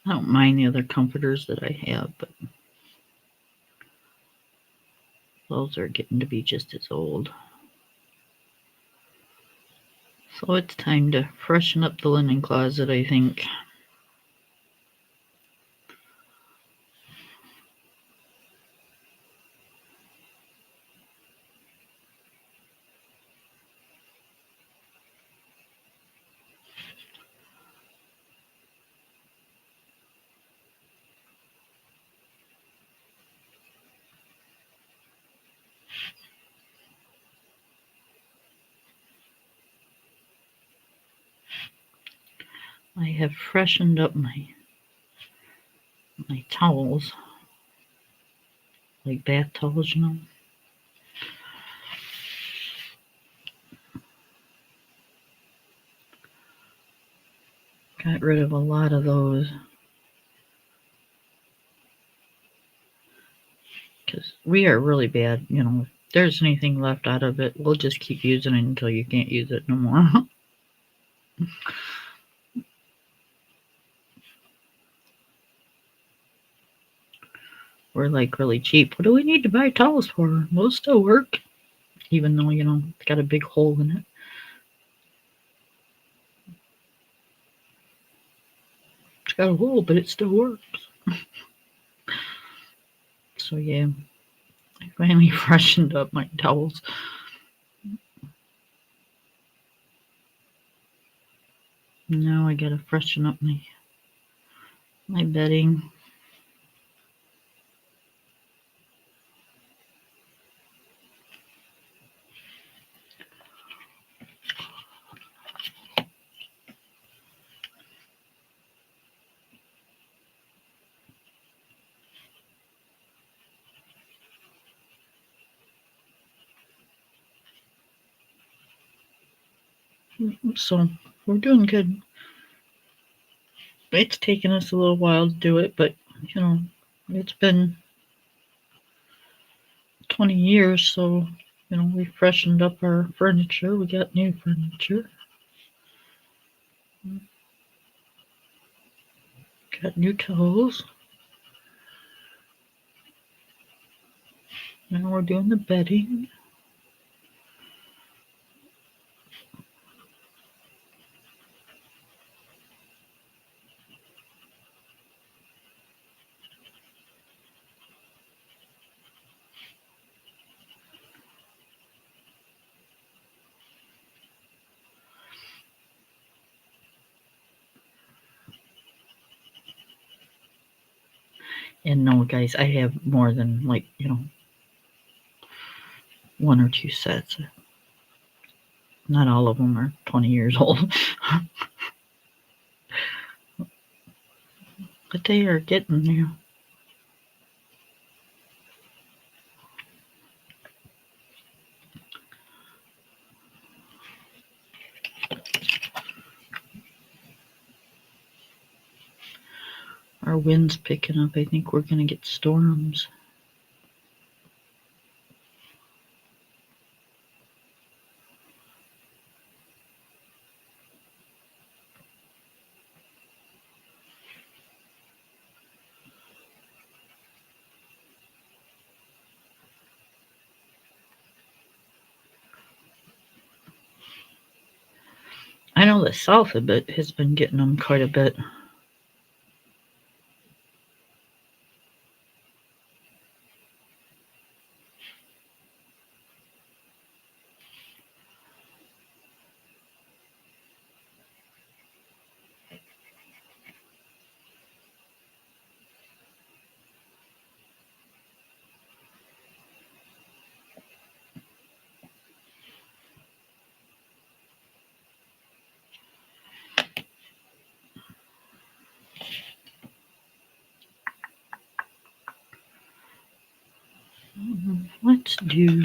Speaker 1: I don't mind the other comforters that I have, but those are getting to be just as old. So it's time to freshen up the linen closet, I think. I have freshened up my towels, like bath towels, you know. Got rid of a lot of those because we are really bad. You know, if there's anything left out of it, we'll just keep using it until you can't use it no more. We're like really cheap. What do we need to buy towels for? Those still work, even though, you know, it's got a big hole in it. It's got a hole, but it still works. So yeah, I finally freshened up my towels. Now I gotta freshen up my bedding. So we're doing good. It's taken us a little while to do it, but you know, it's been 20 years, so you know, we freshened up our furniture. We got new furniture. Got new towels. Now we're doing the bedding. And no, guys, I have more than like, you know, one or two sets. Not all of them are 20 years old. But they are getting there. Our wind's picking up. I think we're going to get storms. know the South has been getting them quite a bit. Let's do.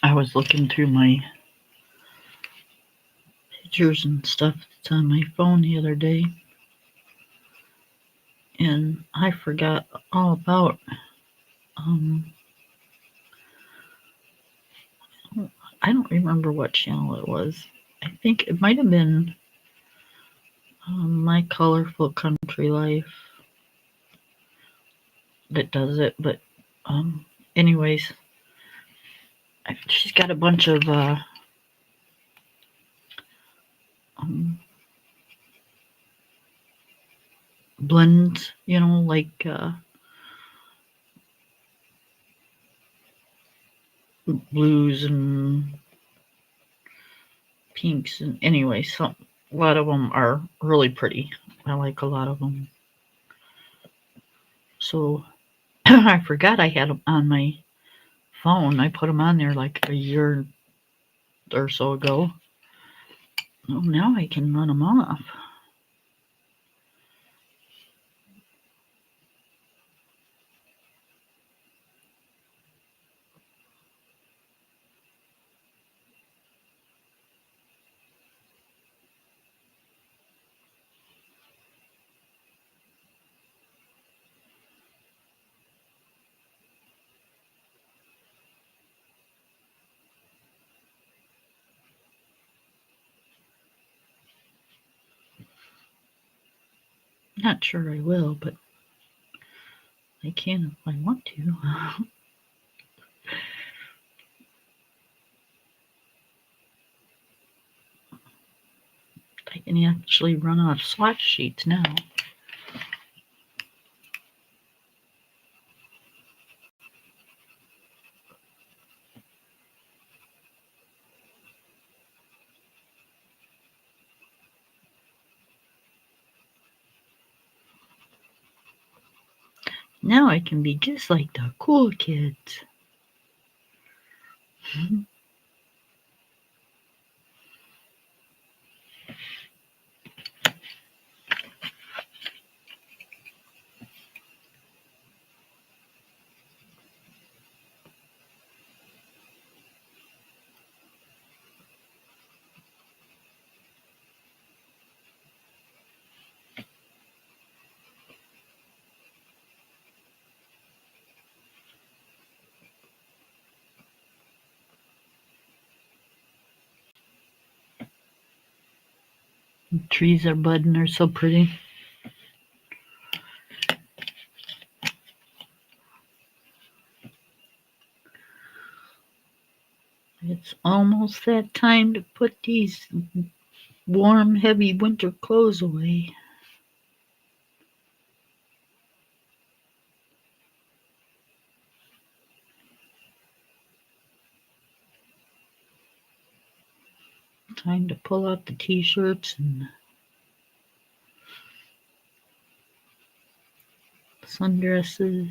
Speaker 1: I was looking through my pictures and stuff that's on my phone the other day, and I forgot all about I don't remember what channel it was. I think it might have been My Colorful Country Life that does it, but anyways, she's got a bunch of blends, like blues and pinks, and anyway, a lot of them are really pretty. I like a lot of them. So I forgot I had them on my phone. I put them on there like a year or so ago. Oh, now I can run them off. Not sure I will, but I can if I want to. I can actually run off swatch sheets now. Now I can be just like the cool kids. The trees are budding, they're so pretty. It's almost that time to put these warm, heavy winter clothes away. Time to pull out the t-shirts and sundresses.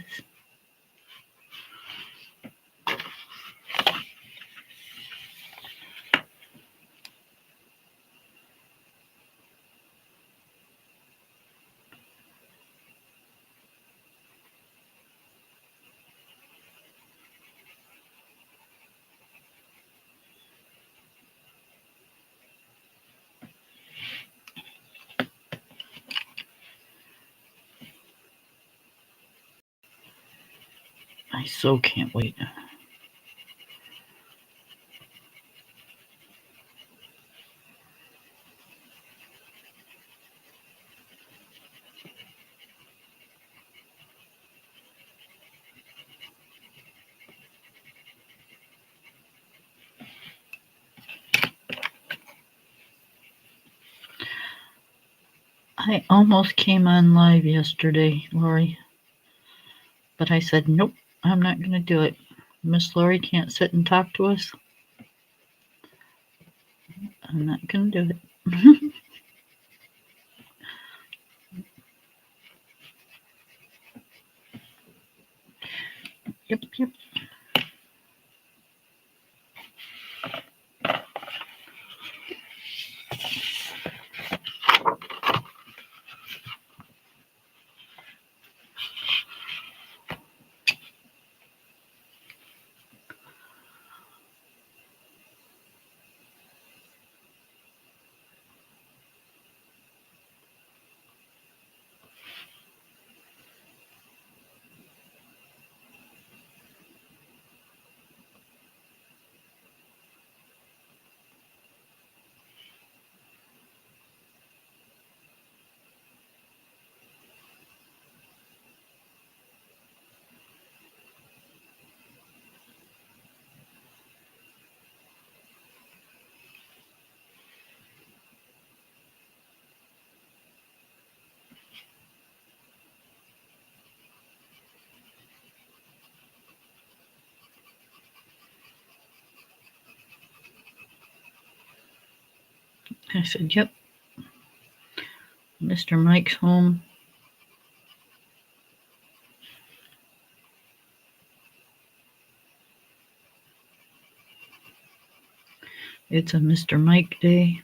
Speaker 1: so can't wait. I almost came on live yesterday, Lori, but I said, nope, I'm not going to do it. Miss Lori can't sit and talk to us. I'm not going to do it. Yep. I said, yep. Mr. Mike's home. It's a Mr. Mike day.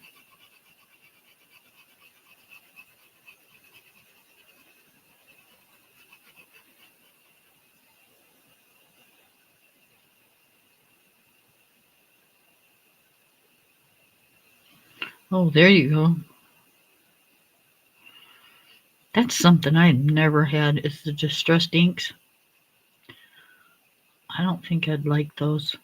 Speaker 1: Oh, there you go. That's something I've never had, is the distressed inks. I don't think I'd like those.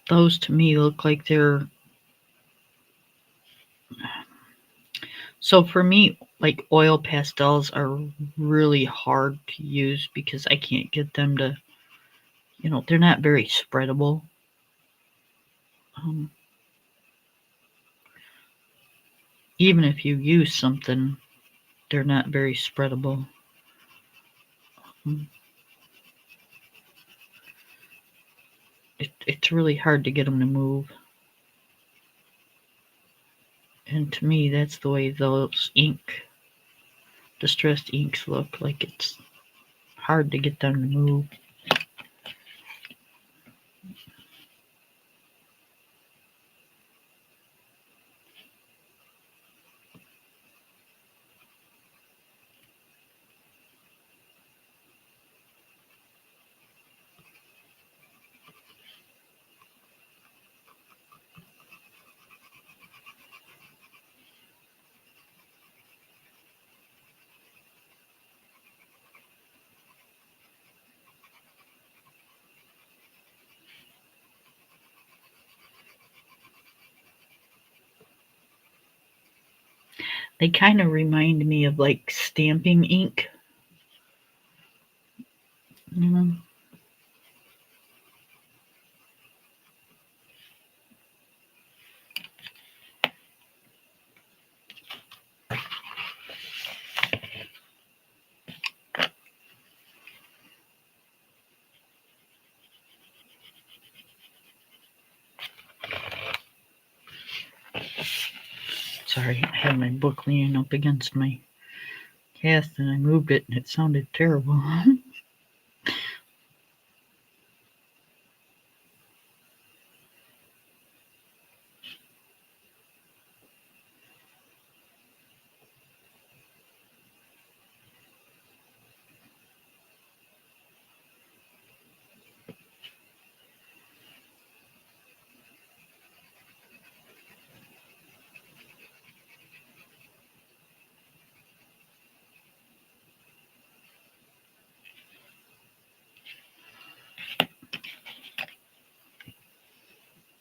Speaker 1: Those to me look like they're... So for me, like oil pastels are really hard to use because I can't get them to, they're not very spreadable. Even if you use something, they're not very spreadable. It's really hard to get them to move. And to me, that's the way those distressed inks look, like it's hard to get them to move. They kind of remind me of like stamping ink. Sorry, I had my book leaning up against my cast and I moved it and it sounded terrible.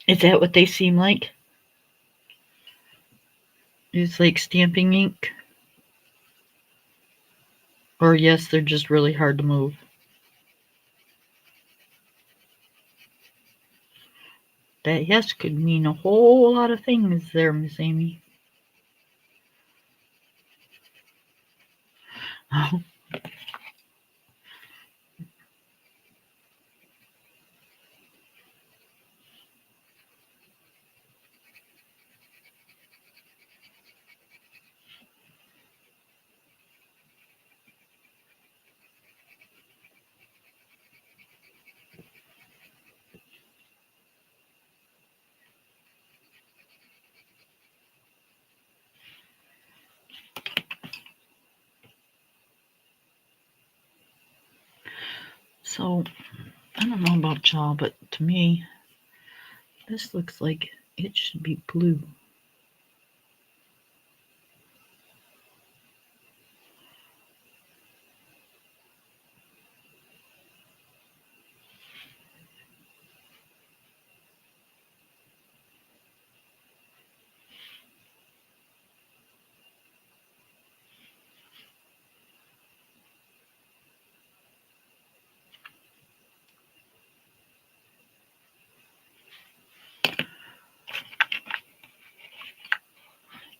Speaker 1: Is that what they seem like? It's like stamping ink? Or yes, they're just really hard to move. That yes could mean a whole lot of things there, Miss Amy. Oh, so I don't know about y'all, but to me, this looks like it should be blue.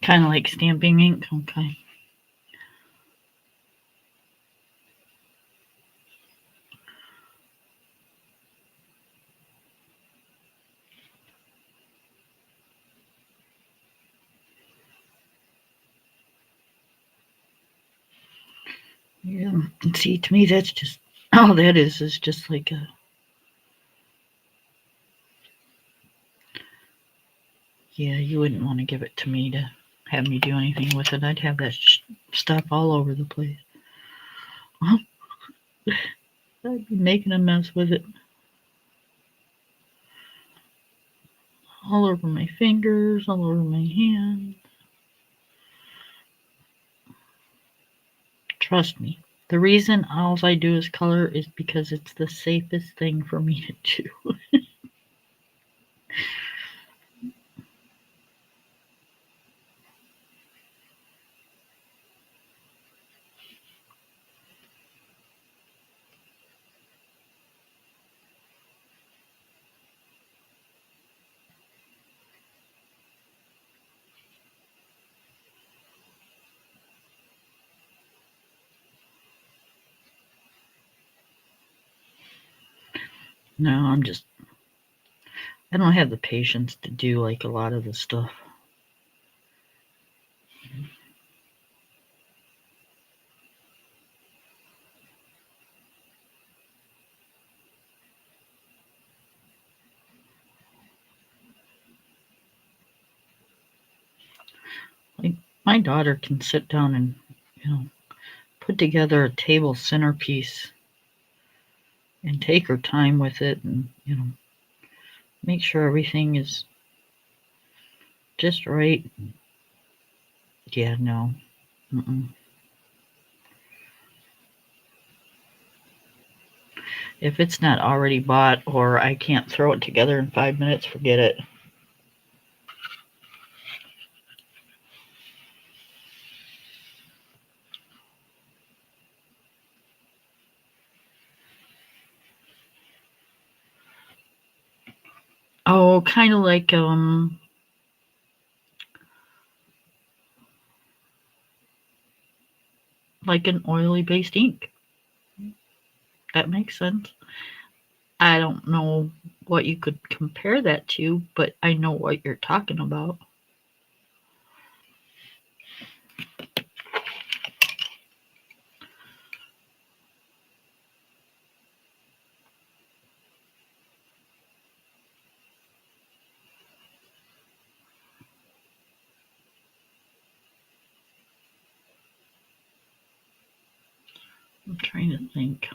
Speaker 1: Kind of like stamping ink. Okay. Yeah. And see, to me, that's just all that is just like a. Yeah, you wouldn't want to give it to me to have me do anything with it. I'd have that stuff all over the place. I'd be making a mess with it. All over my fingers, all over my hands. Trust me. The reason all I do is color is because it's the safest thing for me to do. No, I don't have the patience to do like a lot of the stuff. Like my daughter can sit down and, put together a table centerpiece and take her time with it and, make sure everything is just right. Yeah, no. Mm-mm. If it's not already bought or I can't throw it together in 5 minutes, forget it. Oh, kind of like an oily based ink. That makes sense. I don't know what you could compare that to, but I know what you're talking about. I'm trying to think.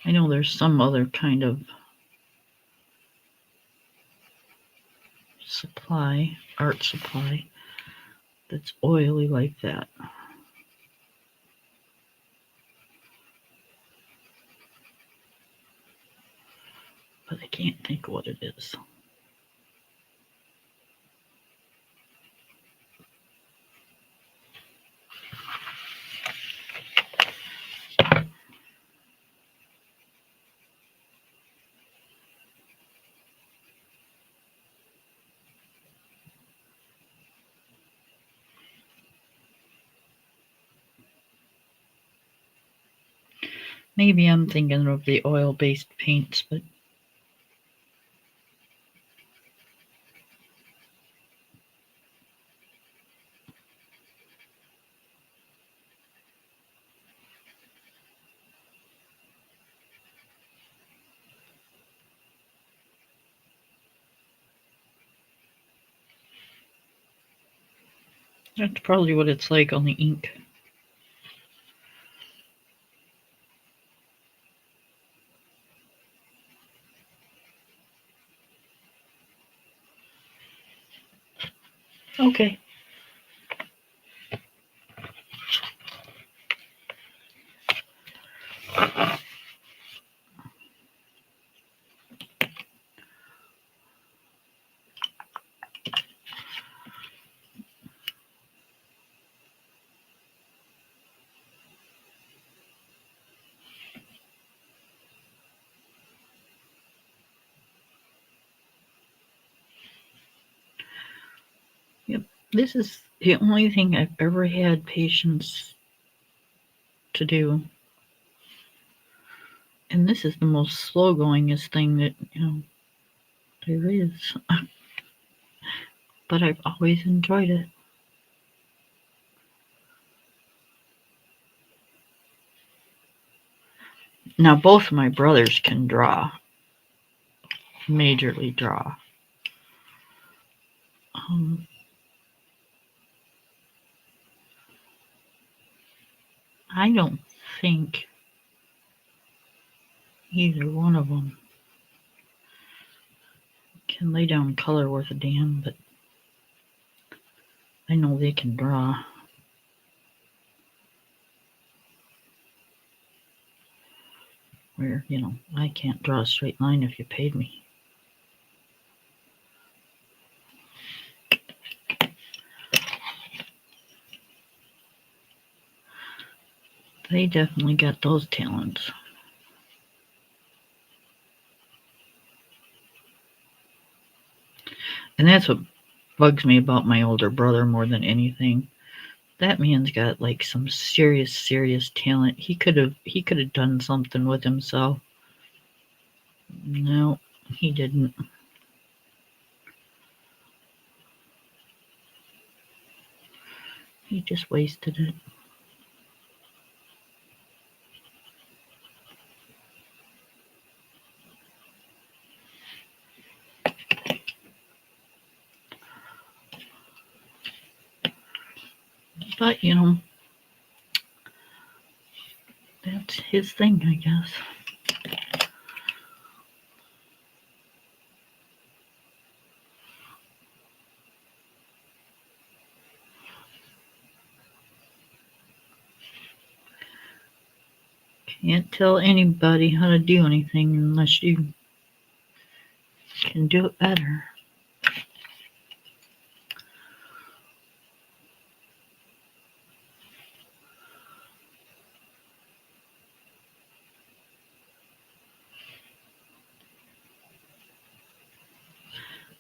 Speaker 1: I know there's some other kind of art supply. that's oily like that. But I can't think what it is. Maybe I'm thinking of the oil-based paints, but that's probably what it's like on the ink. Okay. Yep. This is the only thing I've ever had patience to do. And this is the most slow goingest thing that, there is. But I've always enjoyed it. Now both of my brothers can draw. Majorly draw. I don't think either one of them can lay down color worth a damn, but I know they can draw. Where, I can't draw a straight line if you paid me. They definitely got those talents. And that's what bugs me about my older brother more than anything. That man's got like some serious talent. He could have done something with himself. No, he didn't. He just wasted it. But, that's his thing, I guess. Can't tell anybody how to do anything unless you can do it better.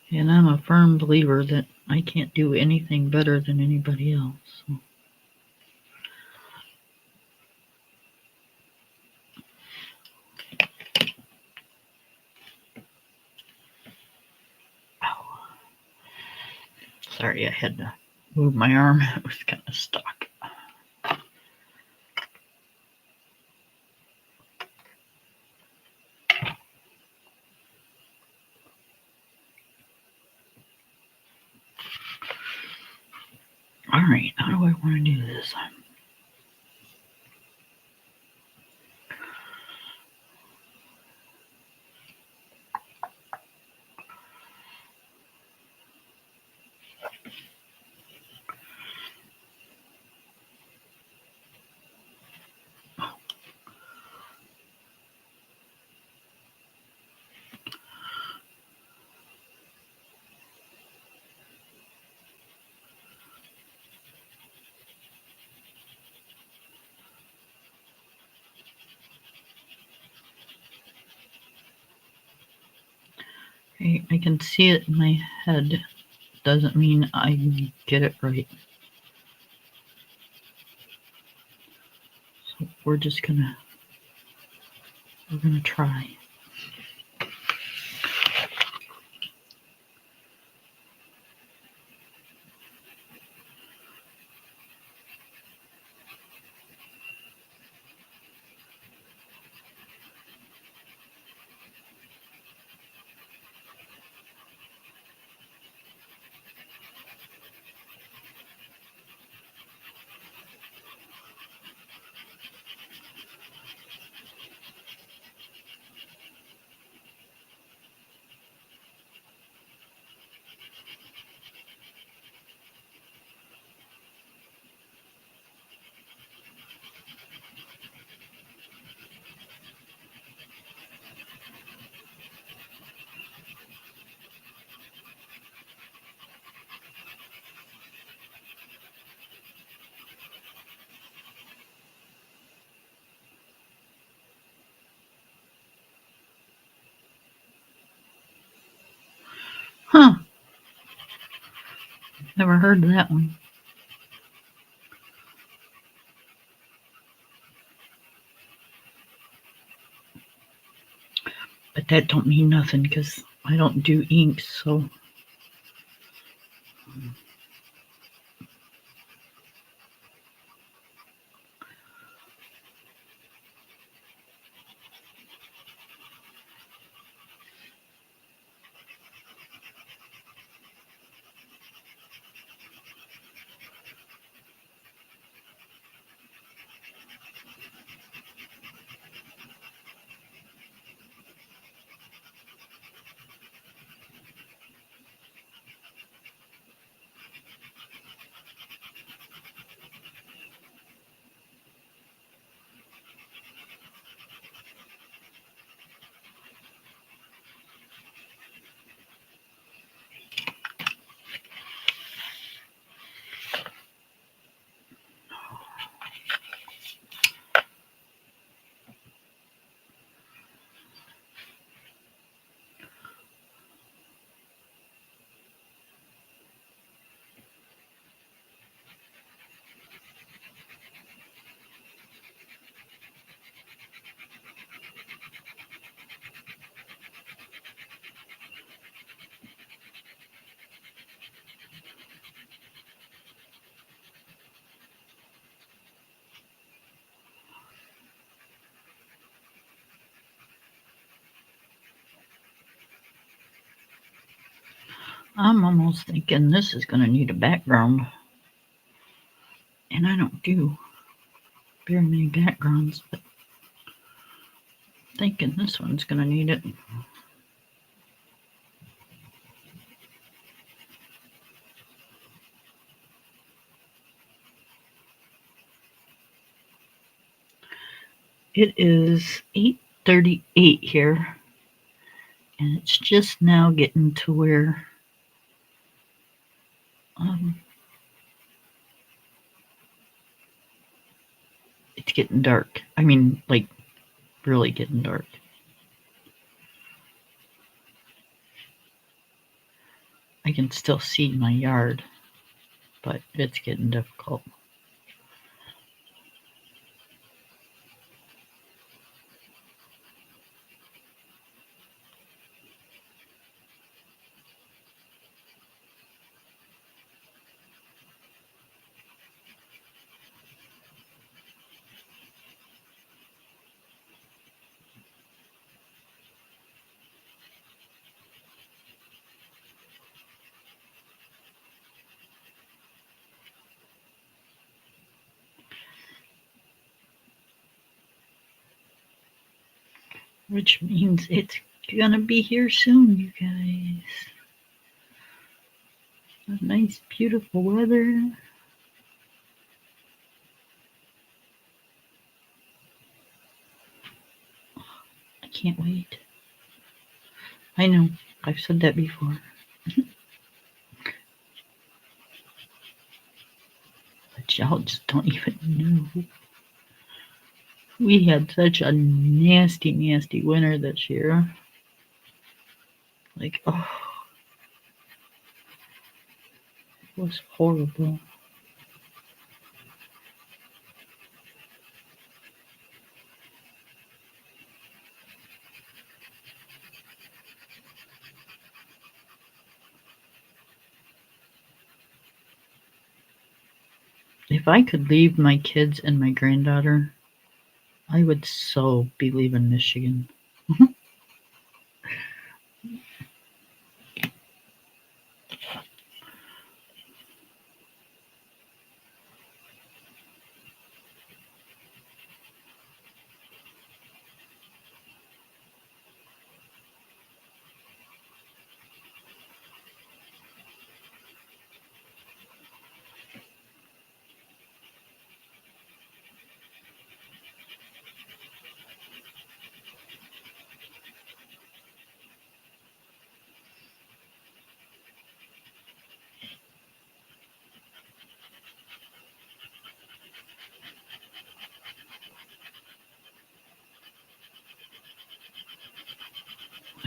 Speaker 1: And I'm a firm believer that I can't do anything better than anybody else. So. Ow. Sorry, I had to move my arm. It was kind of stuck. All right, how do I want to do this? Okay, I can see it in my head. Doesn't mean I get it right. So we're gonna try. Huh. Never heard of that one. But that don't mean nothing because I don't do inks, so. I'm almost thinking this is going to need a background. And I don't do very many backgrounds, but I'm thinking this one's going to need it. It is 8:38 here, and it's just now getting to where it's getting dark. I mean, like, really getting dark. I can still see my yard, but it's getting difficult. Which means it's gonna be here soon, you guys. Nice, beautiful weather. I can't wait. I know, I've said that before. But y'all just don't even know. We had such a nasty, nasty winter this year. Like, oh, it was horrible. If I could leave my kids and my granddaughter, I would so be leaving Michigan.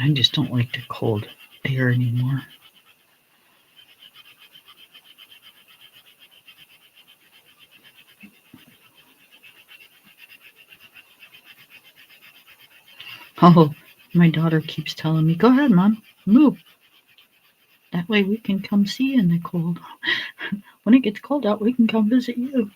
Speaker 1: I just don't like the cold air anymore. Oh, my daughter keeps telling me, go ahead, Mom, move. That way we can come see you in the cold. When it gets cold out, we can come visit you.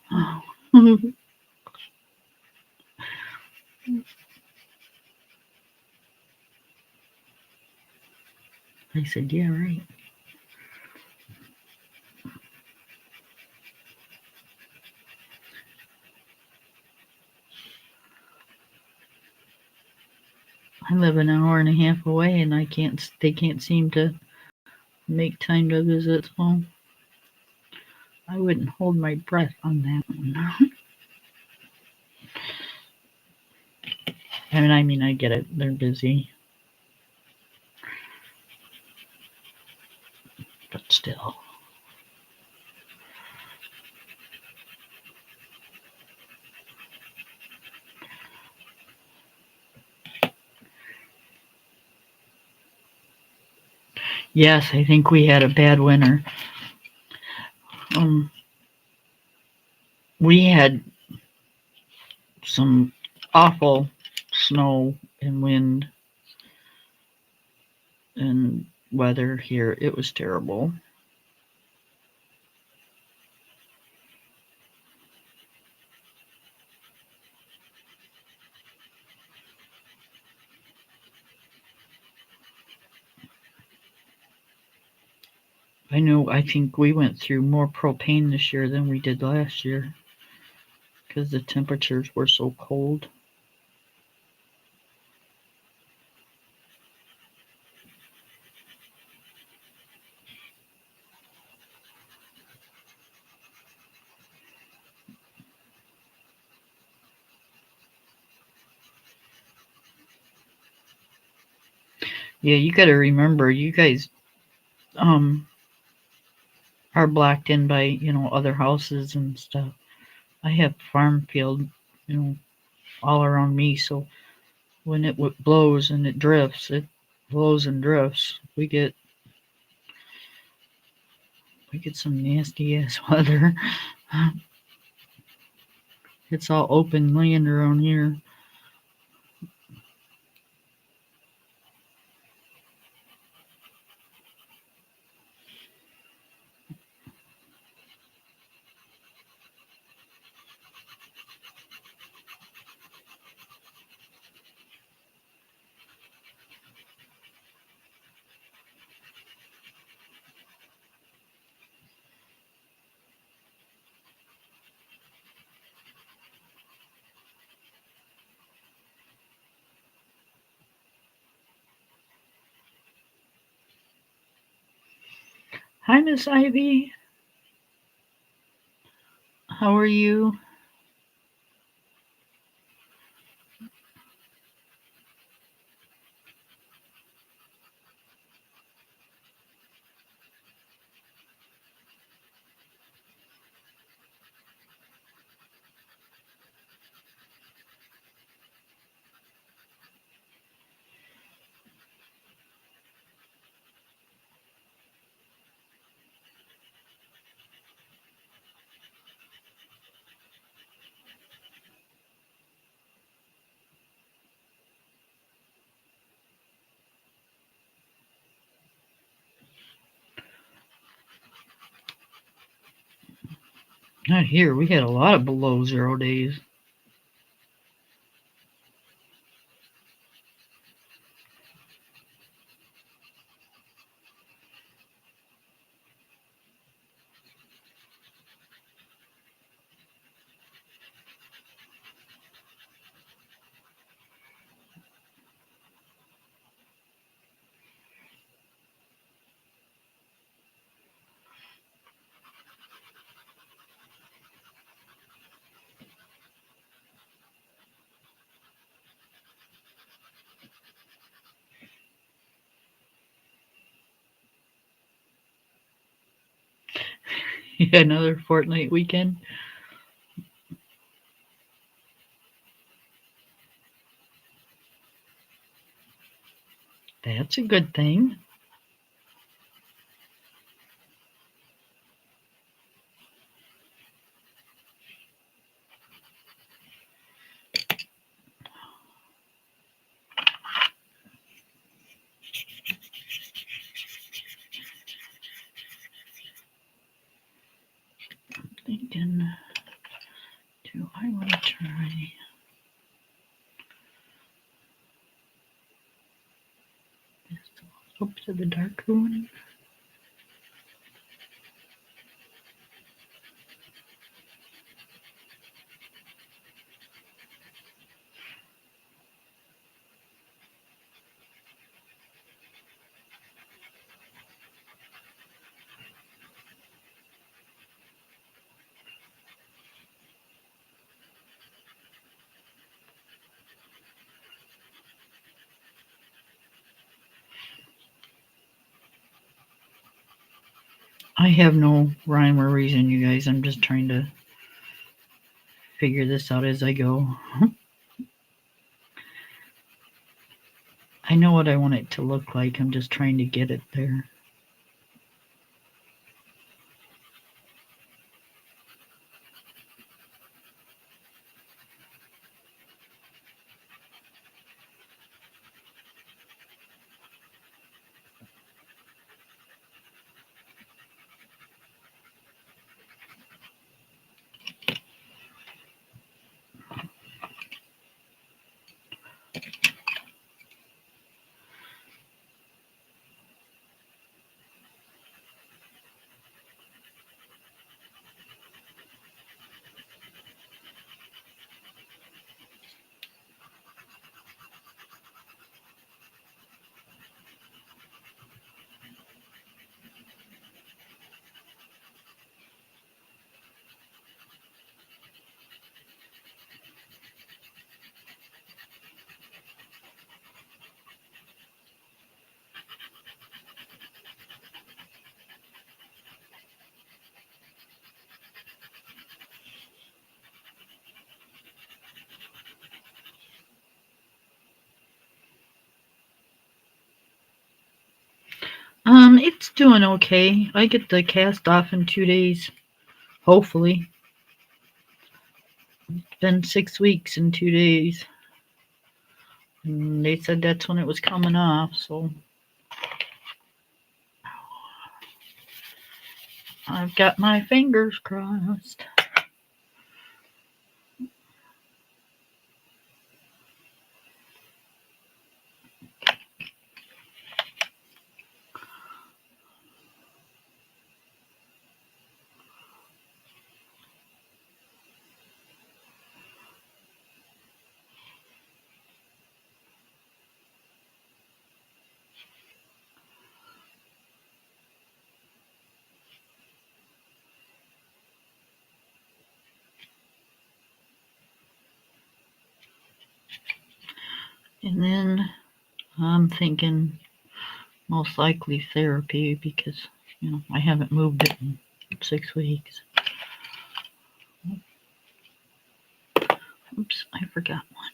Speaker 1: I said, yeah, right. I live an hour and a half away, and they can't seem to make time to visit, so I wouldn't hold my breath on that one. I mean, I get it. They're busy, but still. Yes, I think we had a bad winter. Um, we had some awful snow and wind and weather here. It was terrible. I think we went through more propane this year than we did last year because the temperatures were so cold. Yeah, you got to remember, you guys um are blocked in by other houses and stuff. I have farm field, you know, all around me, so when it blows and it drifts, it blows and drifts. We get some nasty ass weather. It's all open land around here. Hi, Miss Ivy. How are you? Not here. We had a lot of below 0 days. Yeah, another Fortnite weekend. That's a good thing. Thinking, do I want to try? Up to the dark one. I have no rhyme or reason, you guys. I'm just trying to figure this out as I go. I know what I want it to look like. I'm just trying to get it there. It's doing okay. I get the cast off in 2 days, hopefully. It's been 6 weeks and 2 days. And they said that's when it was coming off, so I've got my fingers crossed. And then I'm thinking most likely therapy because, I haven't moved it in 6 weeks. Oops, I forgot one.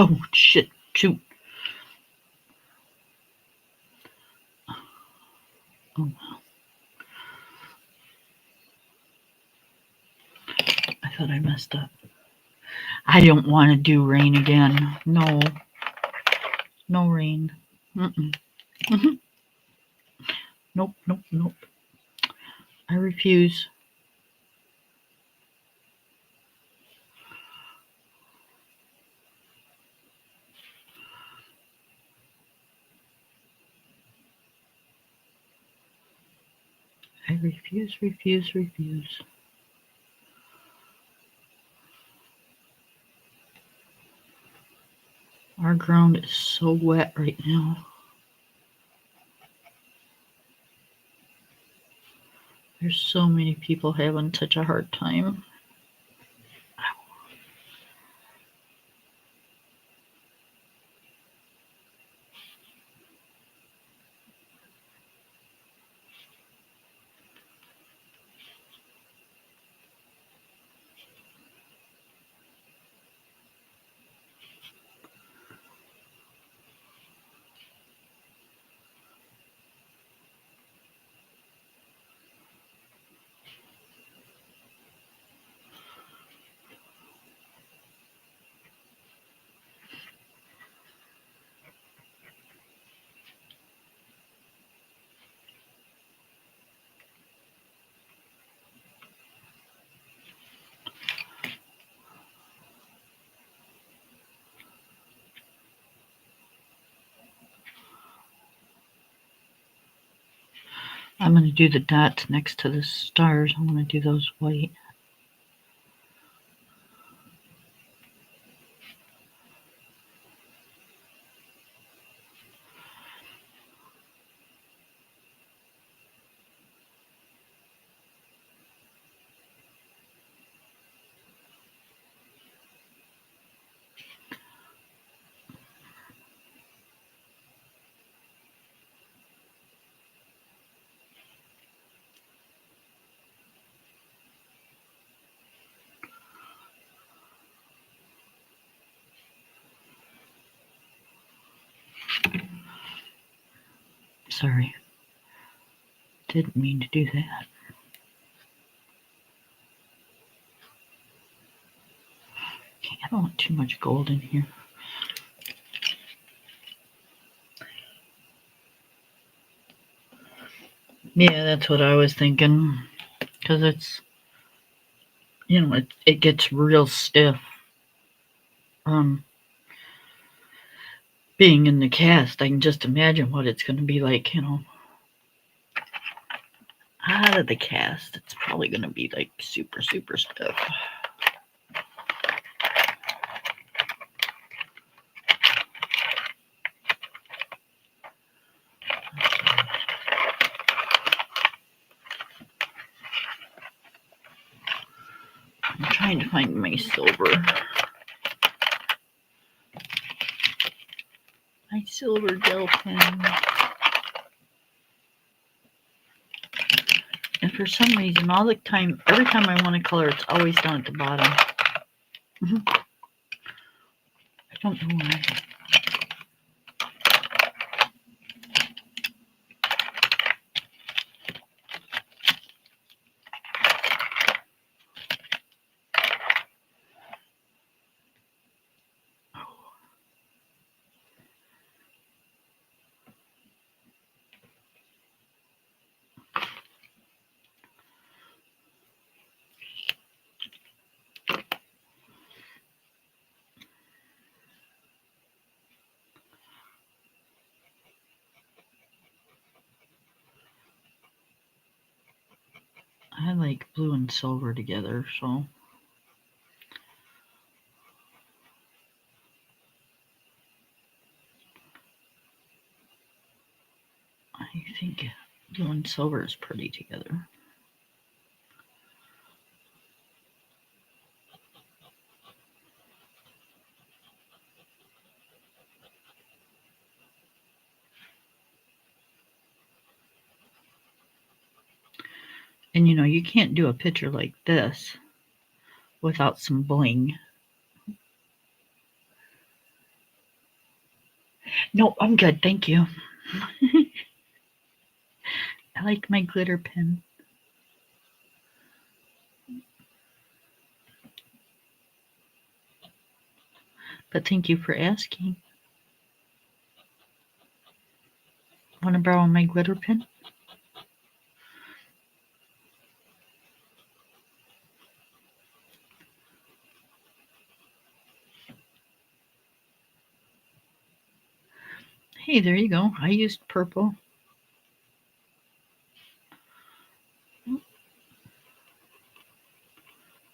Speaker 1: Oh, shit. Shoot. Oh, I thought I messed up. I don't want to do rain again. No. No rain. Mm-mm. Nope, nope, nope. I refuse. I refuse, refuse, refuse. Our ground is so wet right now. There's so many people having such a hard time. I'm going to do the dots next to the stars. I'm going to do those white. Sorry. Didn't mean to do that. Okay, I don't want too much gold in here. Yeah, that's what I was thinking. Because it's, it gets real stiff. Being in the cast, I can just imagine what it's going to be like, out of the cast. It's probably going to be like super, super stiff. I'm trying to find my silver. My silver gel pen. And for some reason, every time I want to color, it's always down at the bottom. I don't know why. I like blue and silver together, so. I think blue and silver is pretty together. And you can't do a picture like this without some bling. No, I'm good. Thank you. I like my glitter pen. But thank you for asking. Want to borrow my glitter pen? Hey, there you go. I used purple.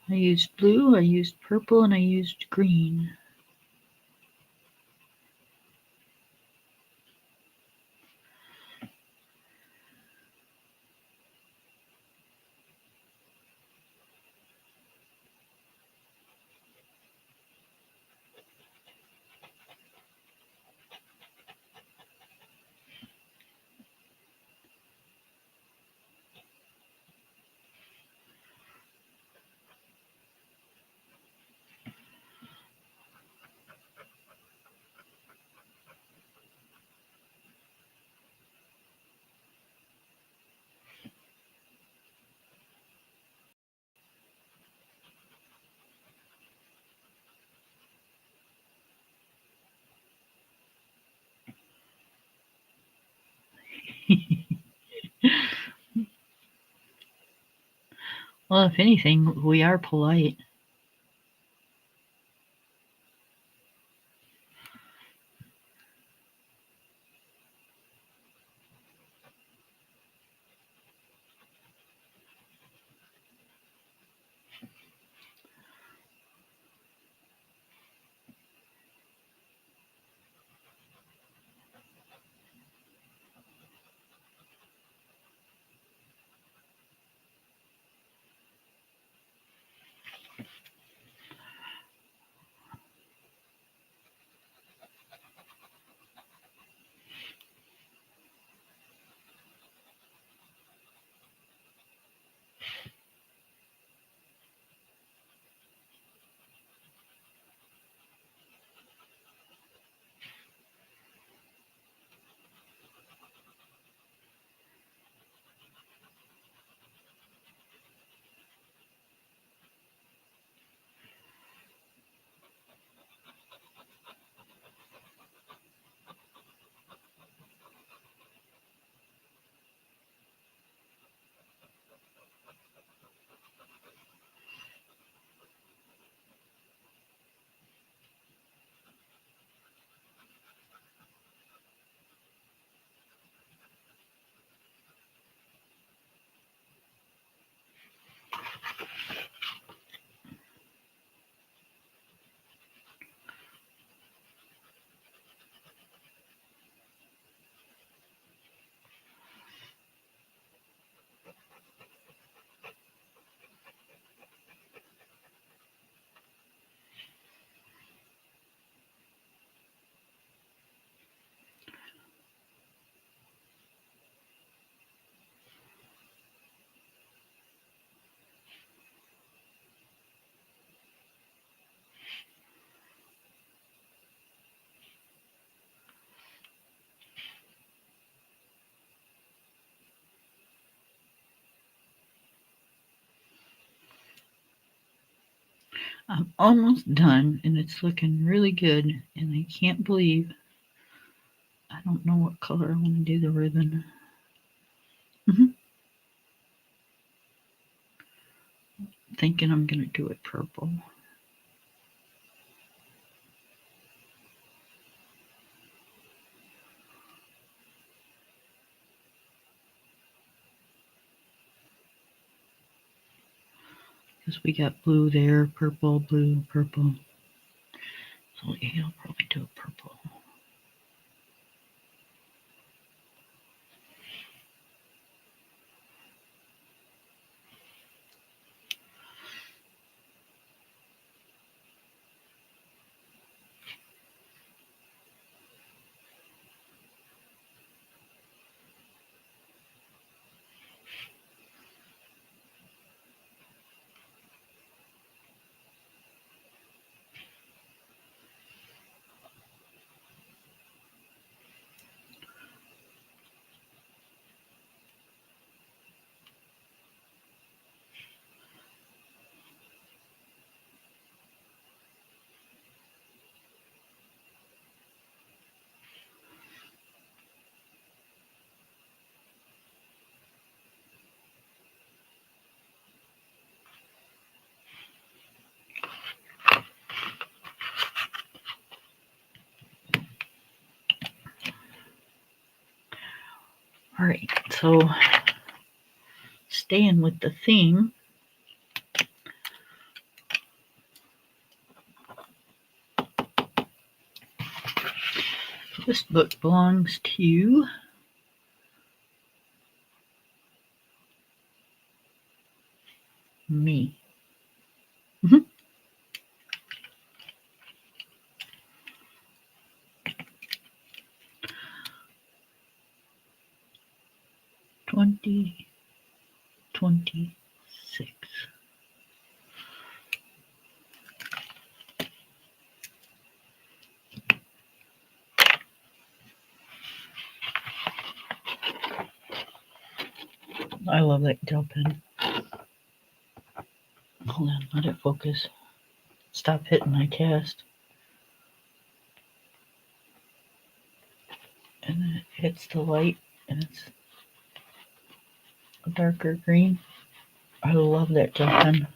Speaker 1: I used blue, I used purple, and I used green. Well, if anything, we are polite. I'm almost done, and it's looking really good, and I can't believe I don't know what color I want to do the ribbon. Mhm. Thinking I'm going to do it purple. Because we got blue there, purple, blue, purple. So yeah, I'll probably do it purple. All right, so staying with the theme, this book belongs to me. 2026. I love that gel pen. Hold on, let it focus. Stop hitting my cast. And then it hits the light and it's a darker green. I love that gel pen.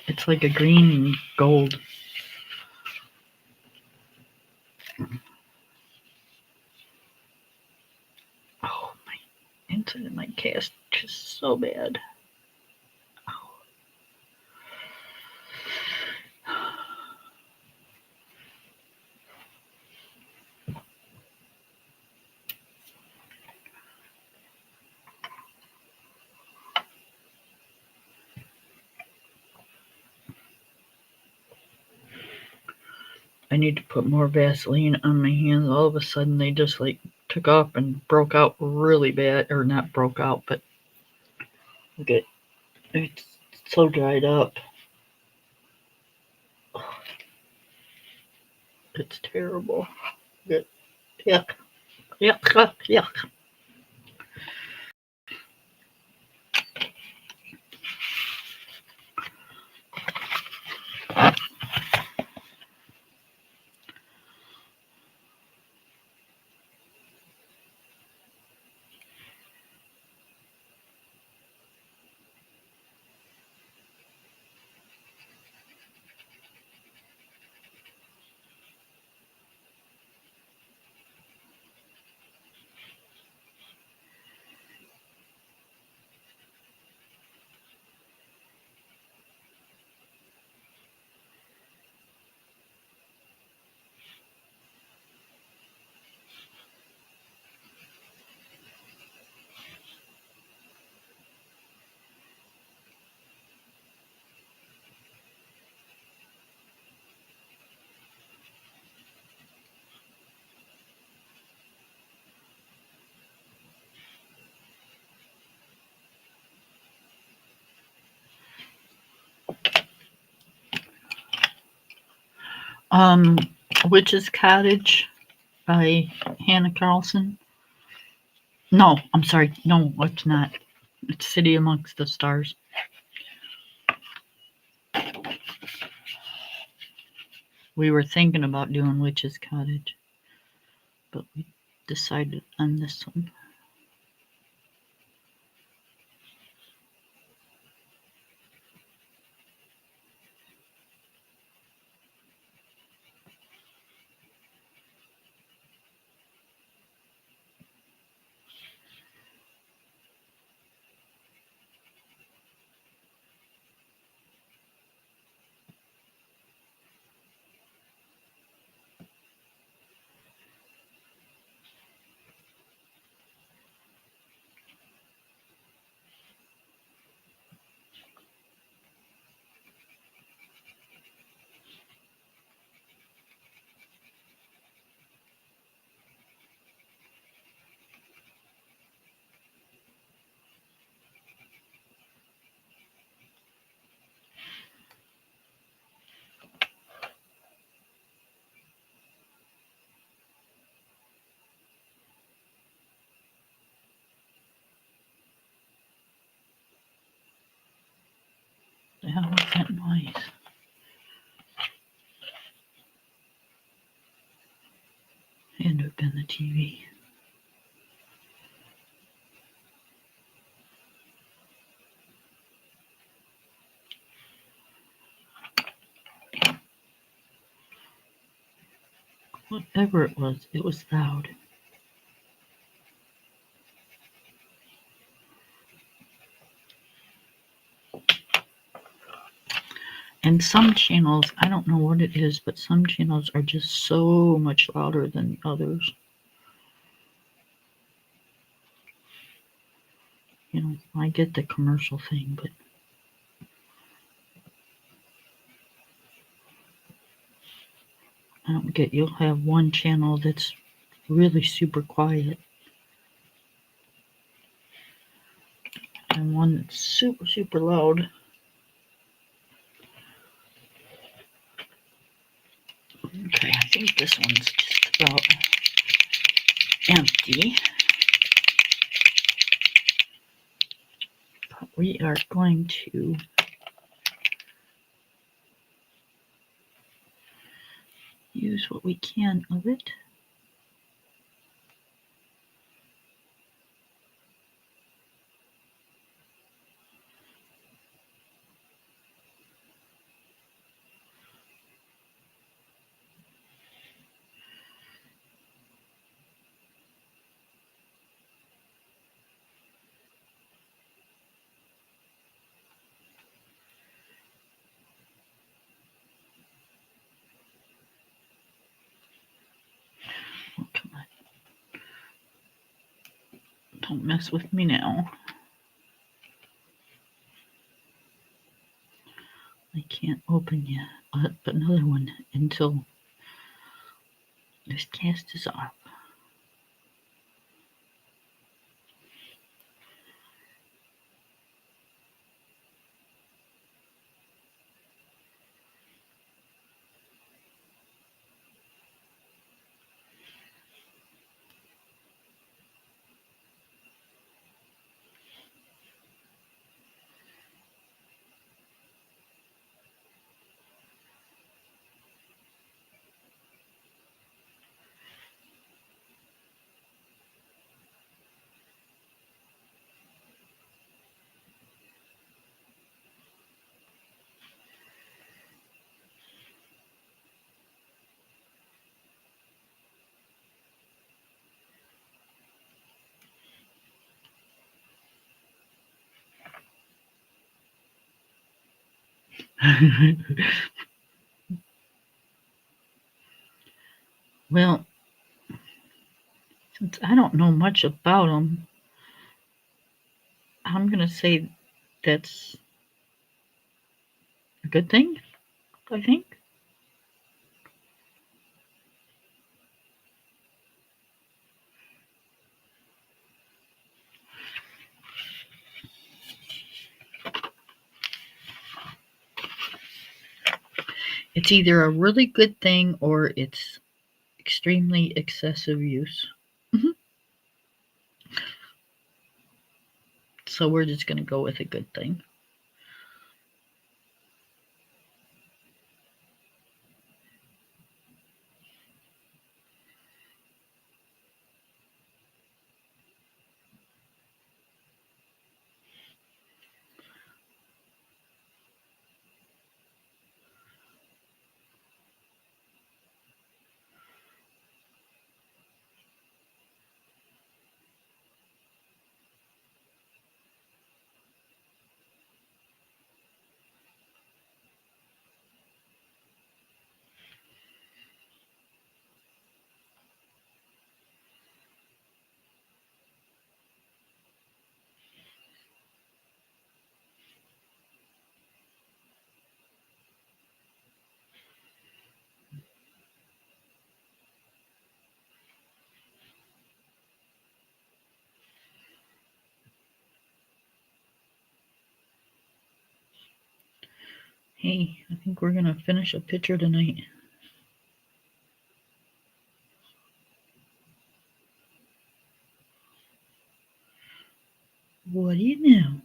Speaker 1: It's like a green and gold. Oh, my inside of my cast just so bad. Oh. I need to put more Vaseline on my hands. All of a sudden, they just like took off and broke out really bad. Or not broke out, but look at it's so dried up. It's terrible. Yuck, yuck, yuck, yuck. Um, Witch's Cottage by Hannah Carlson. No, I'm sorry. No, it's not. It's City Amongst the Stars. We were thinking about doing Witch's Cottage, but we decided on this one. The hell was that noise? Had to have been the TV. Whatever it was loud. And some channels, I don't know what it is, but some channels are just so much louder than the others. You know, I get the commercial thing, but I don't get, you'll have one channel that's really super quiet and one that's super, super loud. Okay, I think this one's just about empty. But we are going to use what we can of it. Oh, come on. Don't mess with me now. I can't open yet, but another one until this cast is off. Well, since I don't know much about them, I'm going to say that's a good thing, I think. It's either a really good thing or it's extremely excessive use. So we're just going to go with a good thing. Hey, I think we're going to finish a picture tonight. What do you know?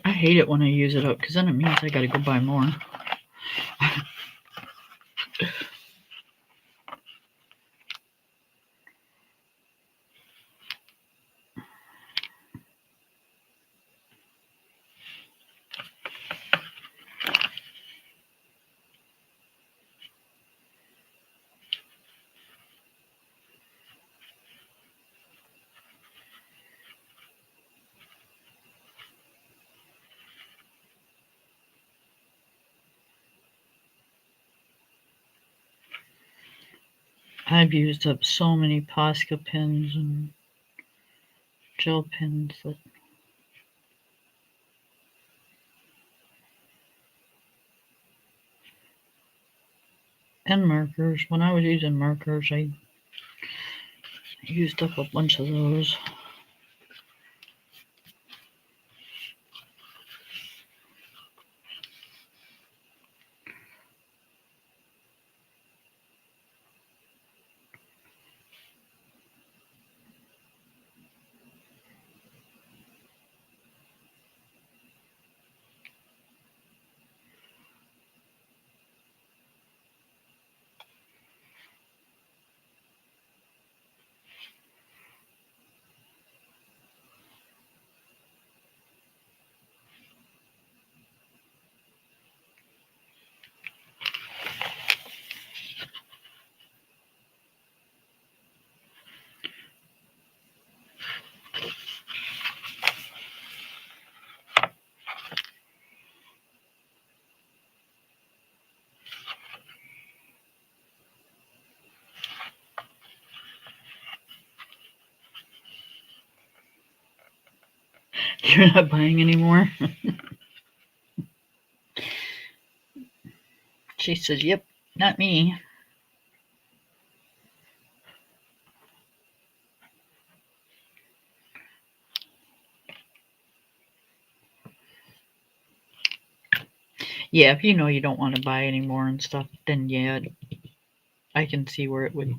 Speaker 1: I hate it when I use it up because then it means I gotta go buy more. I've used up so many Posca pins and gel pins that and markers. When I was using markers, I used up a bunch of those. You're not buying anymore? She says, yep, not me. Yeah, if you know you don't want to buy anymore and stuff, then yeah, I can see where it would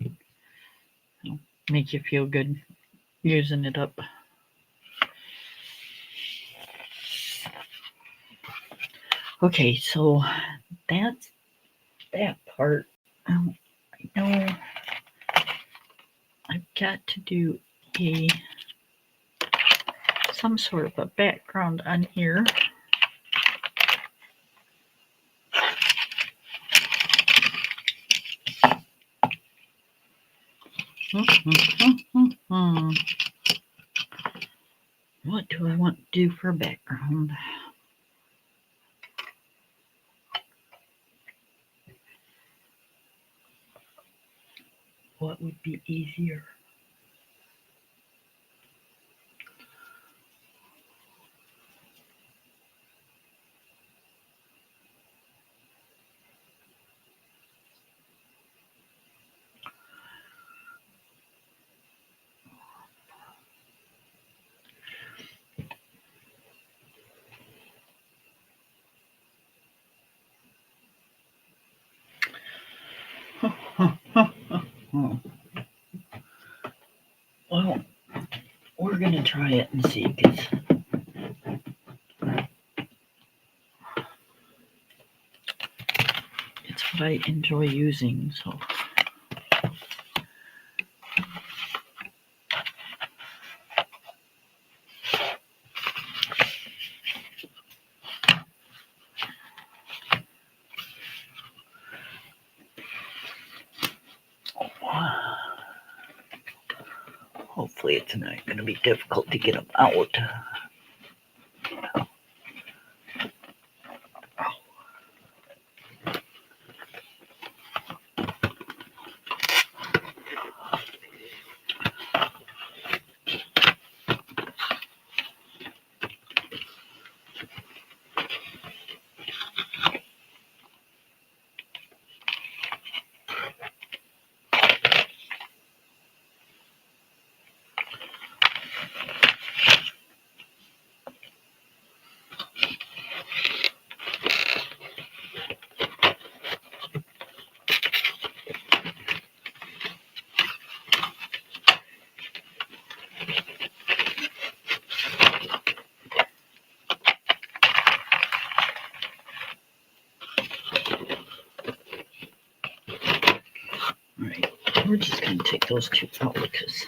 Speaker 1: make you feel good using it up. Okay, so that's that part. I know I've got to do some sort of a background on here. What do I want to do for background? What would be easier? Well, we're going to try it and see, because it's what I enjoy using, so. Hopefully it's not going to be difficult to get them out. Alright, we're just going to take those two out because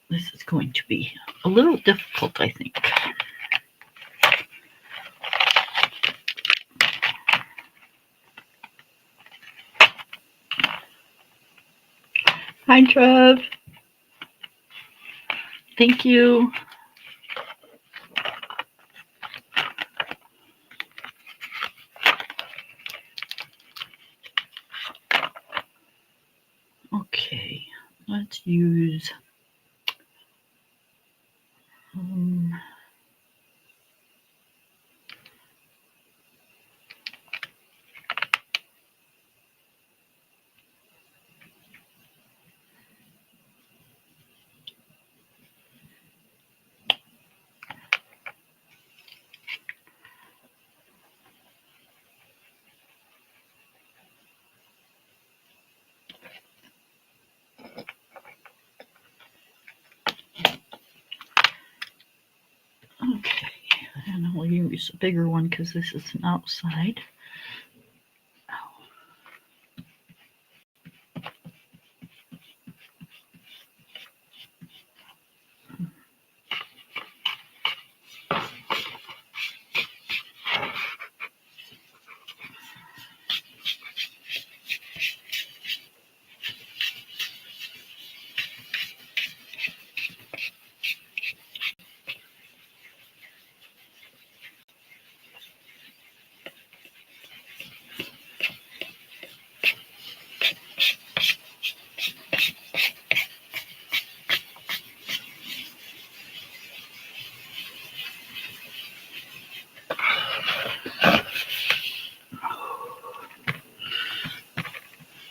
Speaker 1: this is going to be a little difficult, I think. Hi, Trev. Thank you. Okay, let's use okay, and I'll use a bigger one because this is an outside.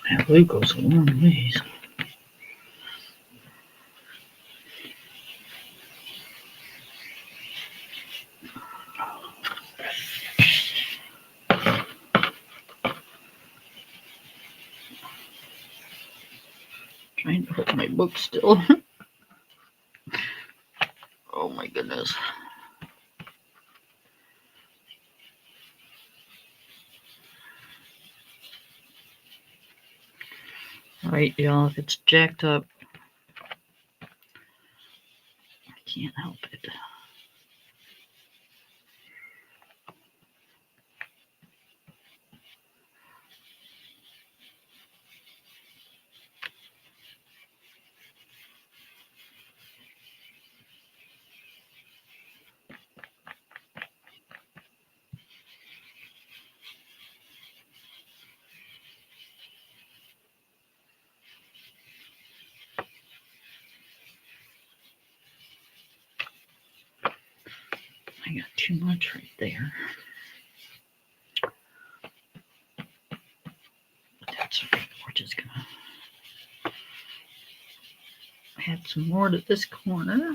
Speaker 1: That blue goes a long ways. Trying to hold my book still. Oh my goodness. Alright, y'all, if it's jacked up, I can't help it. I got too much right there. That's right. We're just gonna add some more to this corner.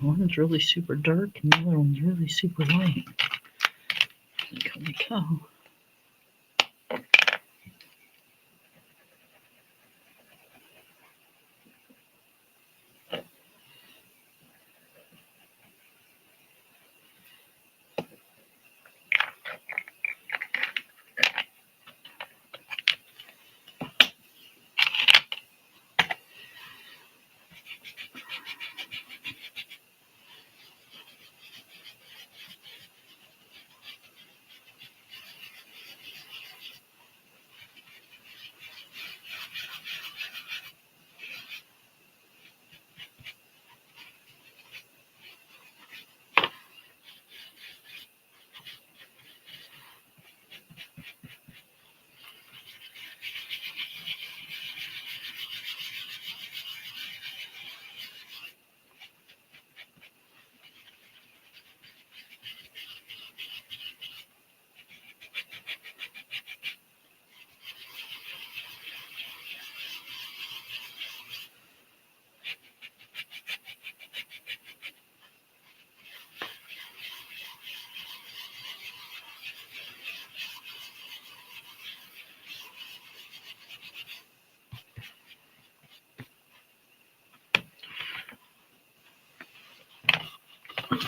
Speaker 1: One's really super dark and the other one's really super light. Like, holy cow.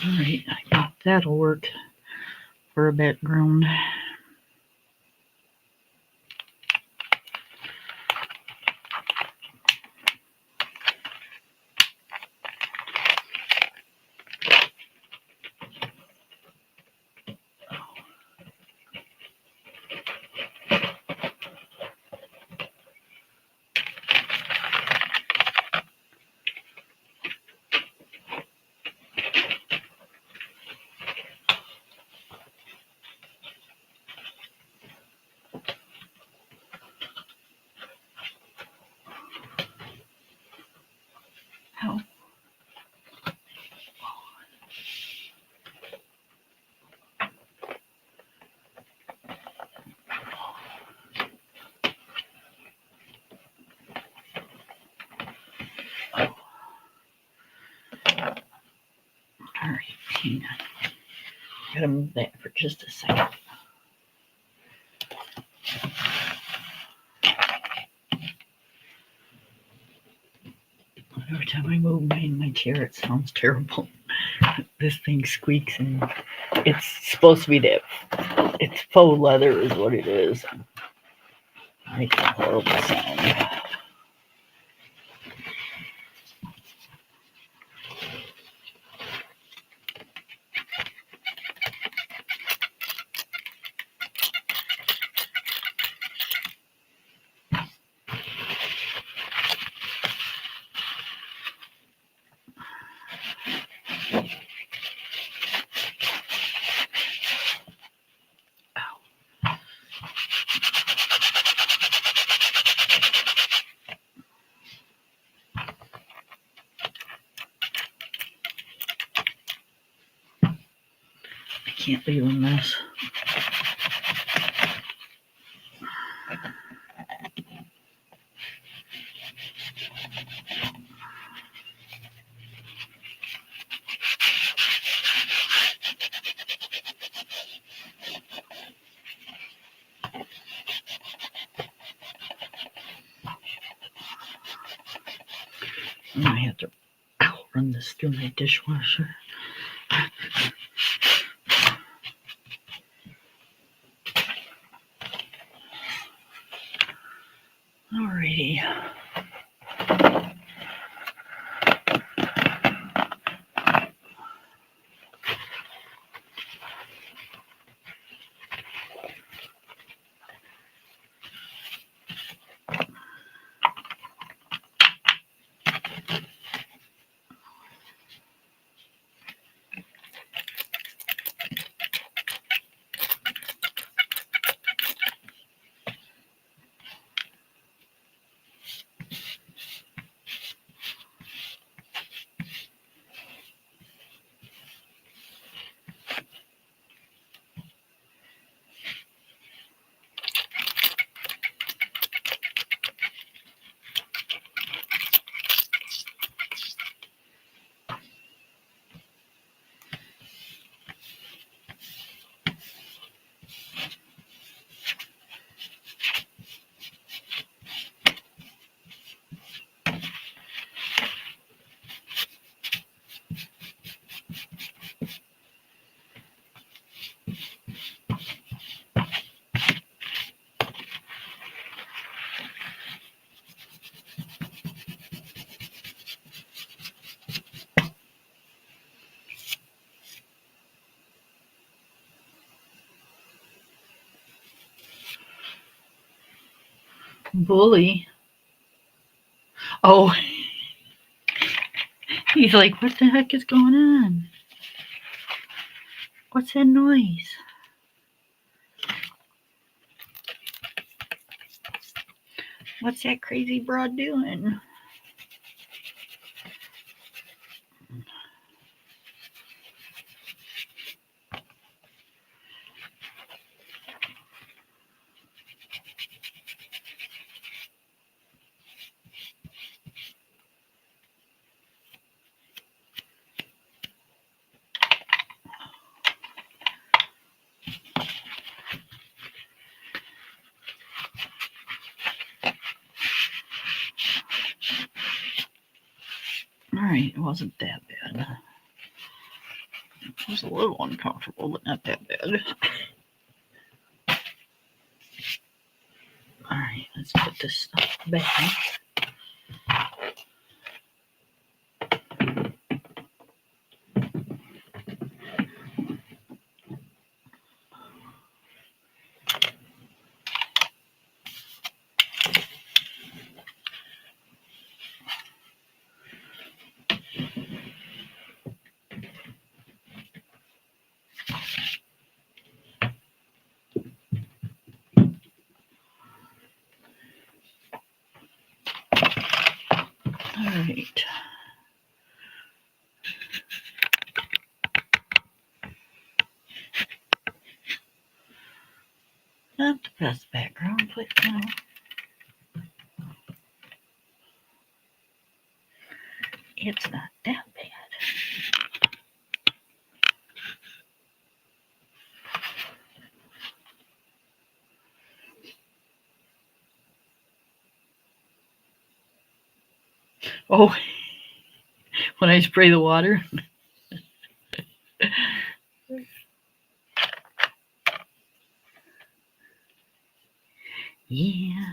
Speaker 1: Alright, I think that'll work for a background. Ow. Alright, hang on. Gotta move that for just a second. Every time I move my chair, it sounds terrible. This thing squeaks, and it's supposed to be that. It's faux leather, is what it is. It makes a horrible sound. I can't leave a mess. I have to run this through my dishwasher. Alrighty. Bully. Oh, he's like, what the heck is going on? What's that noise? What's that crazy broad doing? Alright, it wasn't that bad. It was a little uncomfortable, but not that bad. Alright, let's put this stuff back. Alright. Not the best background, but you know. It's not that bad. Oh, when I spray the water. Yeah.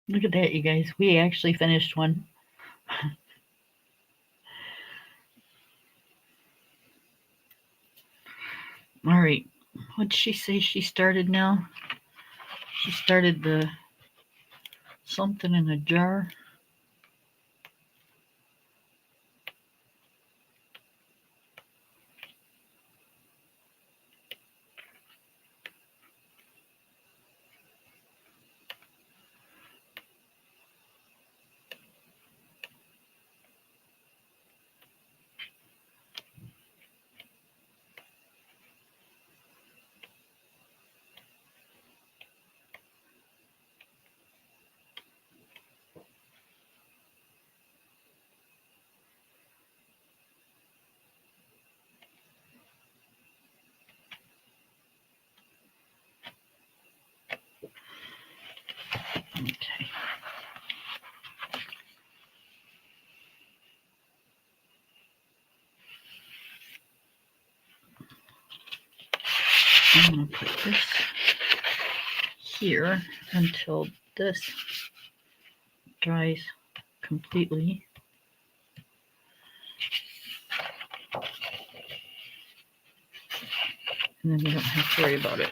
Speaker 1: Look at that, you guys. We actually finished one. All right. What did she say she started now? She started the something in a jar. Okay. I'm going to put this here until this dries completely. And then you don't have to worry about it.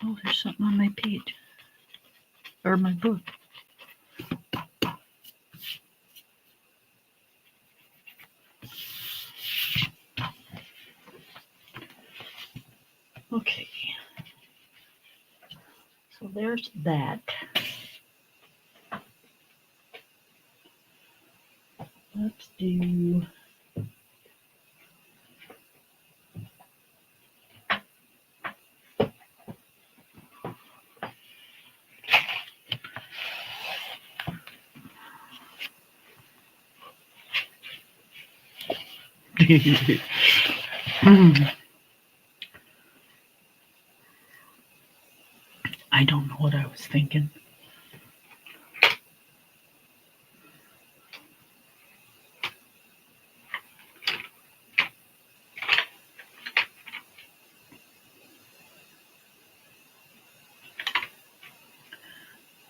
Speaker 1: Oh, there's something on my page. Or my book. Okay. So there's that. Let's do I don't know what I was thinking.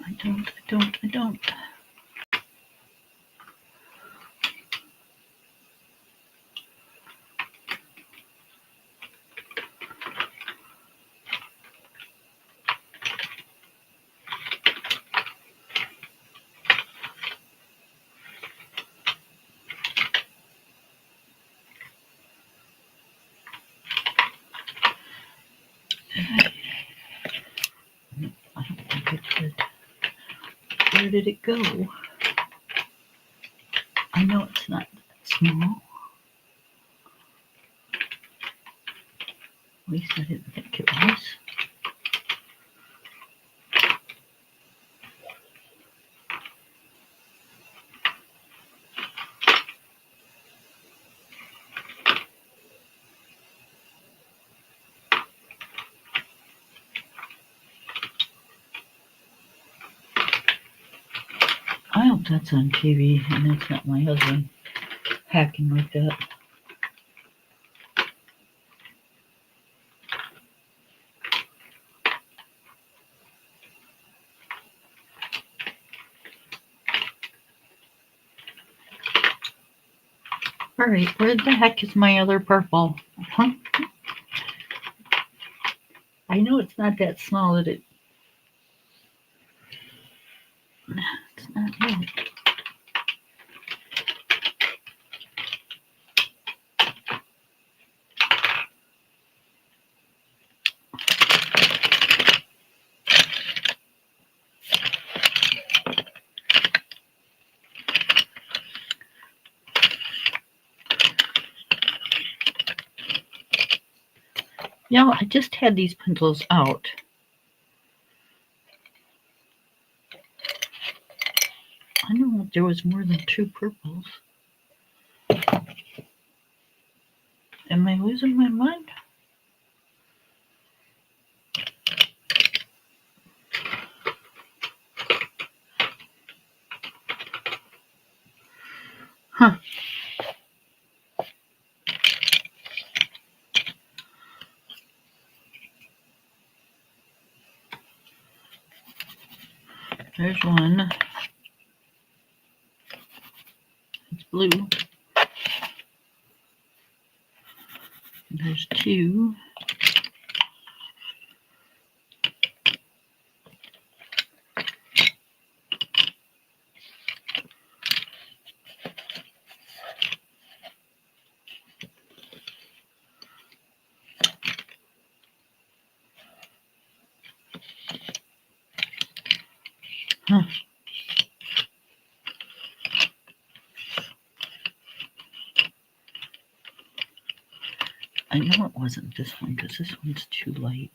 Speaker 1: I don't. I don't think it did. Where did it go? I know it's not that small. At least I didn't think it was. I hope that's on TV and it's not my husband hacking like that. Alright, where the heck is my other purple? Huh? I know it's not that small that it's not it. You know, I just had these pencils out. I knew there was more than 2 purples. Am I losing my mind? Huh. There's one. It's blue. There's 2. Huh. I know it wasn't this one because this one's too light.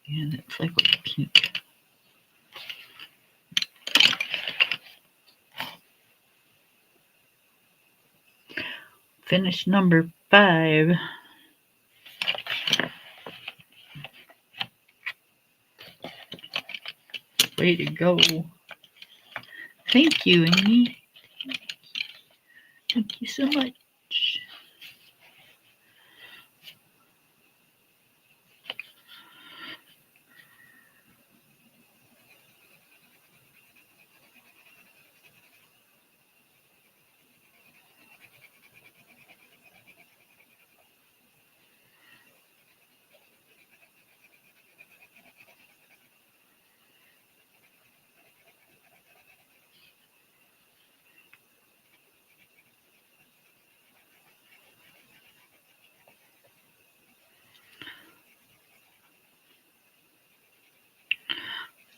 Speaker 1: Yeah, that's like pink. Finish number 5. Way to go. Thank you, Amy. Thank you so much.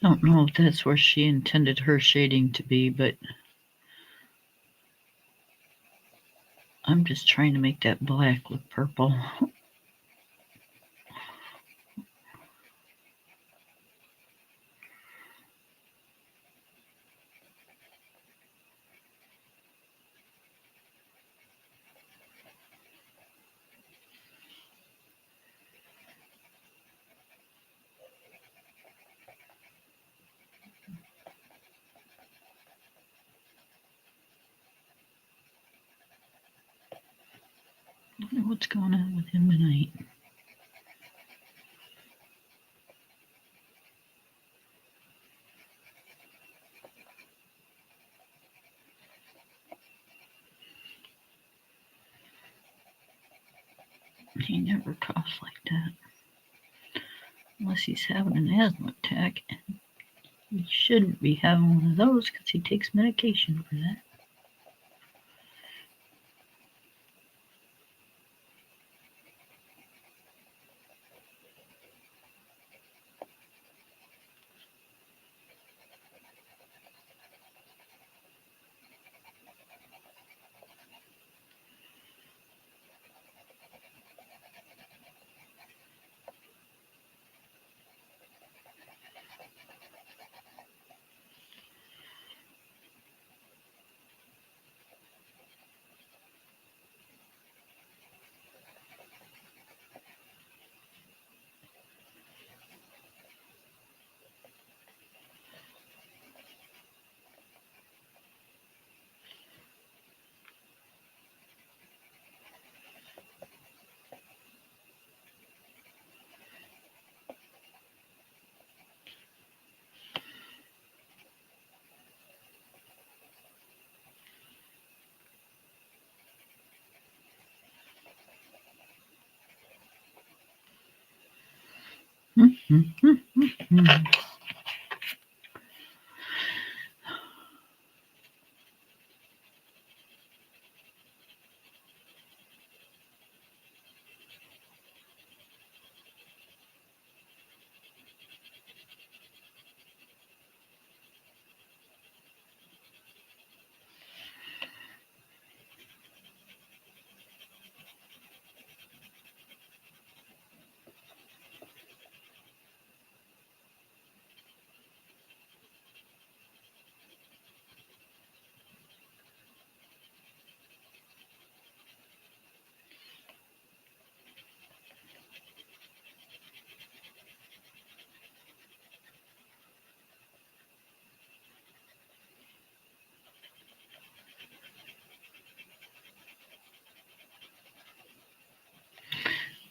Speaker 1: I don't know if that's where she intended her shading to be, but I'm just trying to make that black look purple. I wonder what's going on with him tonight. He never coughs like that. Unless he's having an asthma attack. He shouldn't be having one of those because he takes medication for that.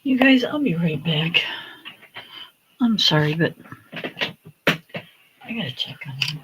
Speaker 1: You guys, I'll be right back. I'm sorry, but I gotta check on him.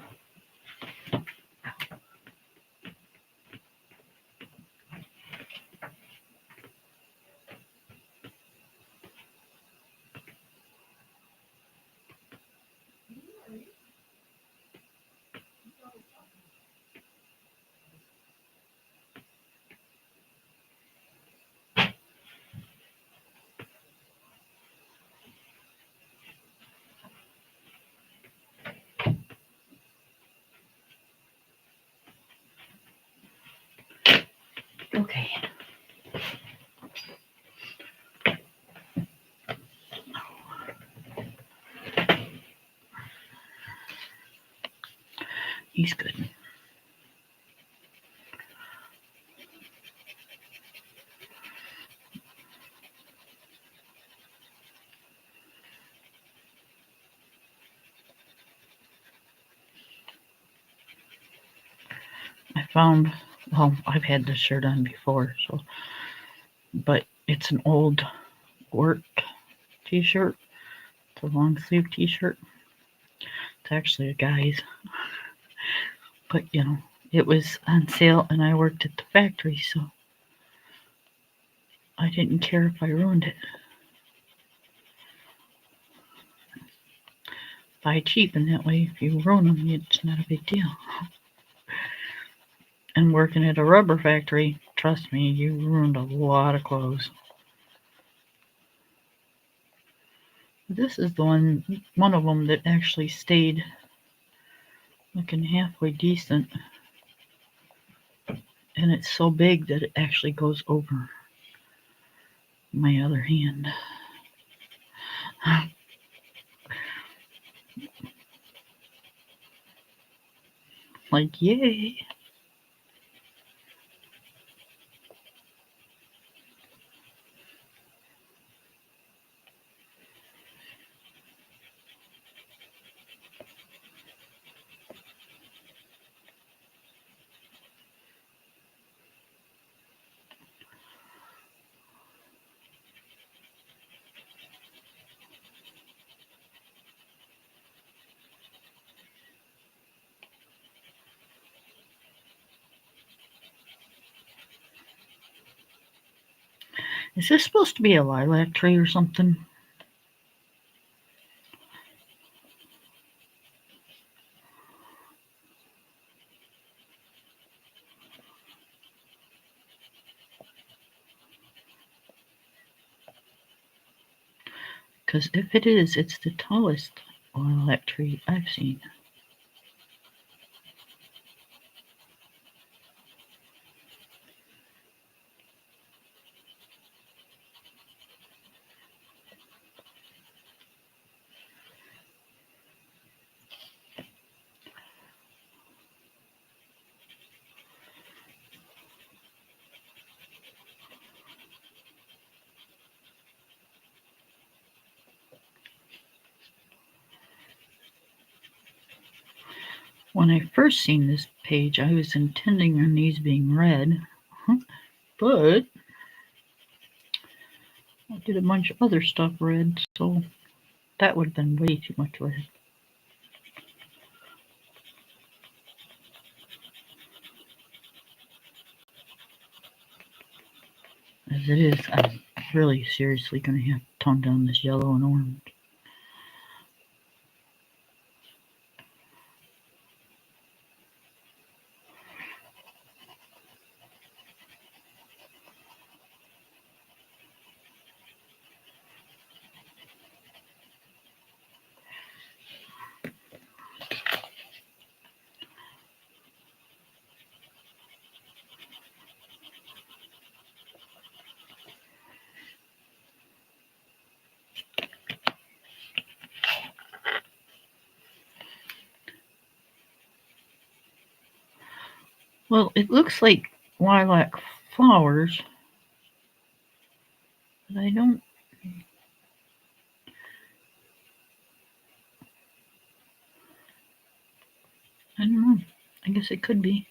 Speaker 1: Okay. He's good. I found, well, I've had this shirt on before, so, but it's an old work t-shirt. It's a long sleeve t-shirt. It's actually a guy's, but you know, it was on sale and I worked at the factory, so I didn't care if I ruined it. Buy cheap, and that way if you ruin them, it's not a big deal. And working at a rubber factory, trust me, you ruined a lot of clothes. This is the one of them that actually stayed looking halfway decent. And it's so big that it actually goes over my other hand. Like, yay. Is this supposed to be a lilac tree or something? Because if it is, it's the tallest lilac tree I've seen. When I first seen this page, I was intending on these being red, but I did a bunch of other stuff red, so that would have been way too much red. As it is, I'm really seriously going to have to tone down this yellow and orange. Well, it looks like lilac flowers, but I don't know. I guess it could be.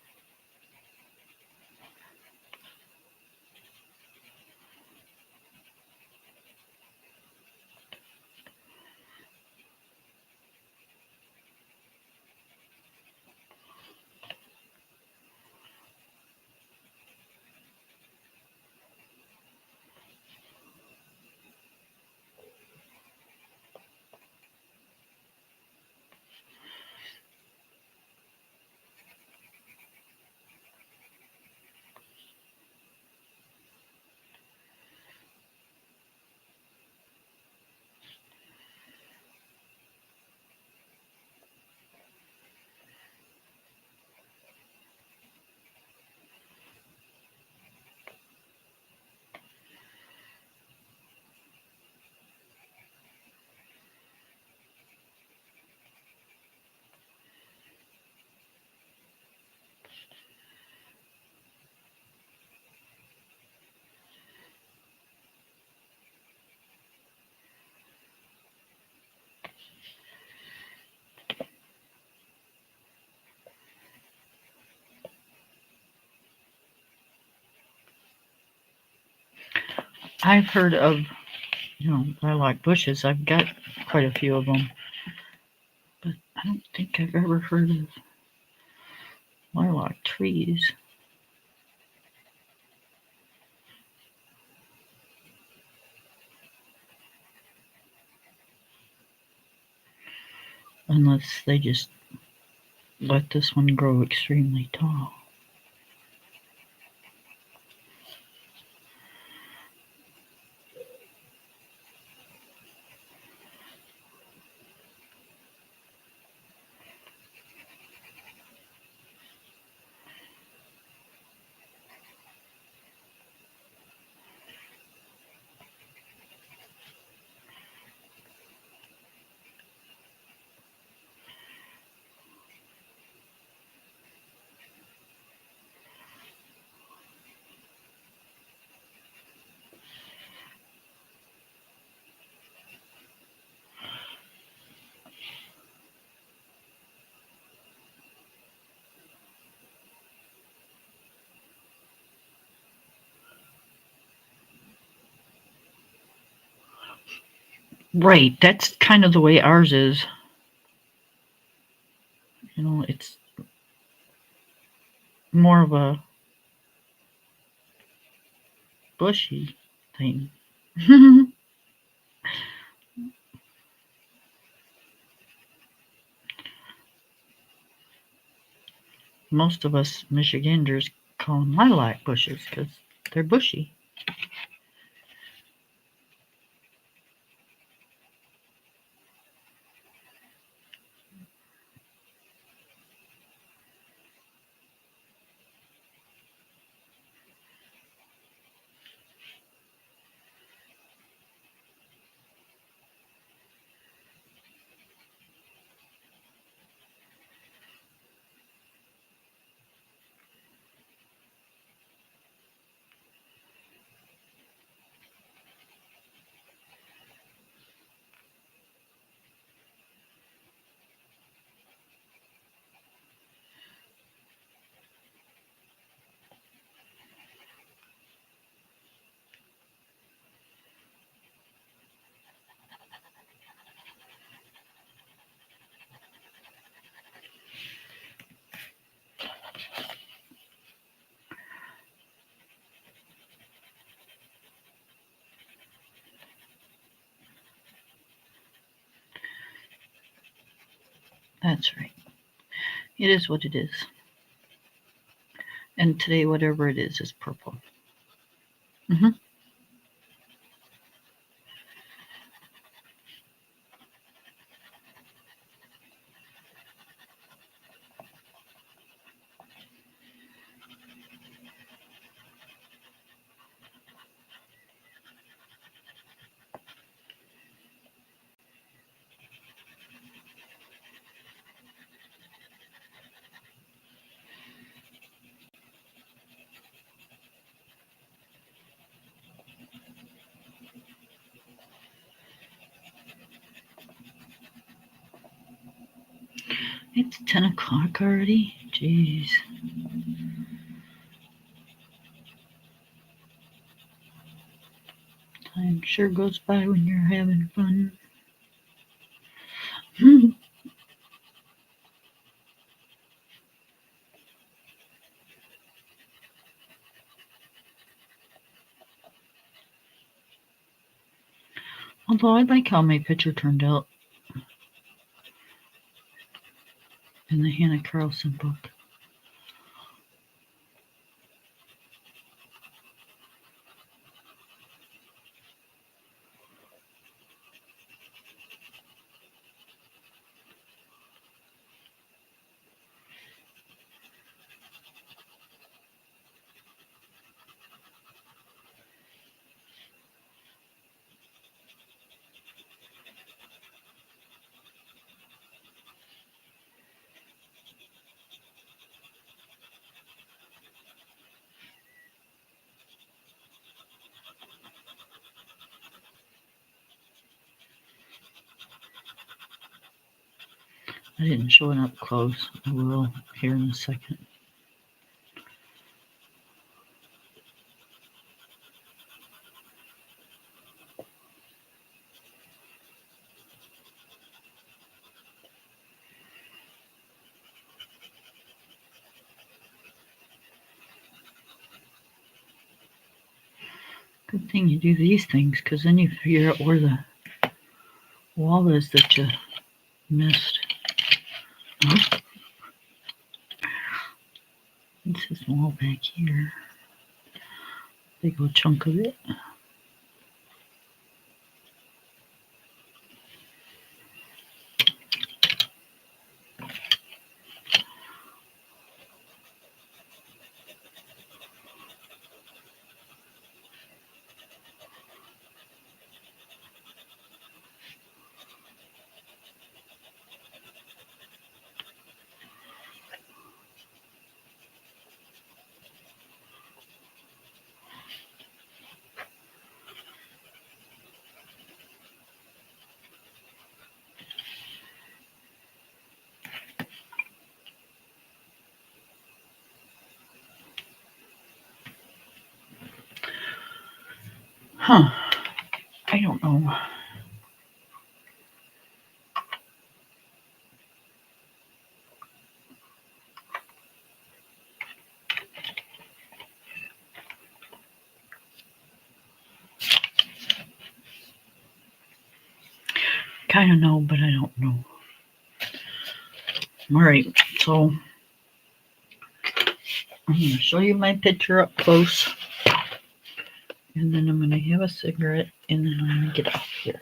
Speaker 1: I've heard of, lilac bushes. I've got quite a few of them, but I don't think I've ever heard of lilac trees. Unless they just let this one grow extremely tall. Right, that's kind of the way ours is. It's more of a bushy thing. Most of us Michiganders call them lilac bushes because they're bushy. That's right. It is what it is. And today, whatever it is purple. Mm-hmm. It's 10 o'clock already? Jeez. Time sure goes by when you're having fun. Although I like how my picture turned out in the Hannah Carlson book. I didn't show it up close. I will here in a second. Good thing you do these things, because then you figure out where the wall is that you missed. Oh, it's this wall back here. Big old chunk of it. Huh. I don't know. kind of know, but I don't know. All right, so I'm going to show you my picture up close. And then I'm going to have a cigarette, and then I'm going to get off here.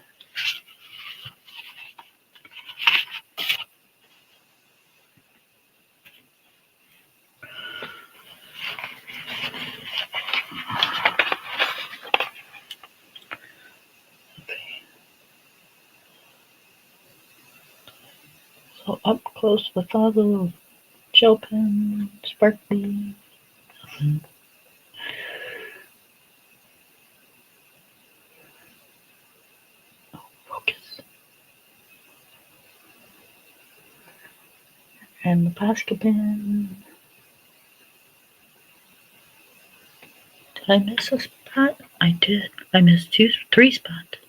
Speaker 1: So up close with all the gel pen, sparkly. Oh, focus. And the Posca pen. Did I miss a spot? I did. I missed 3 spots.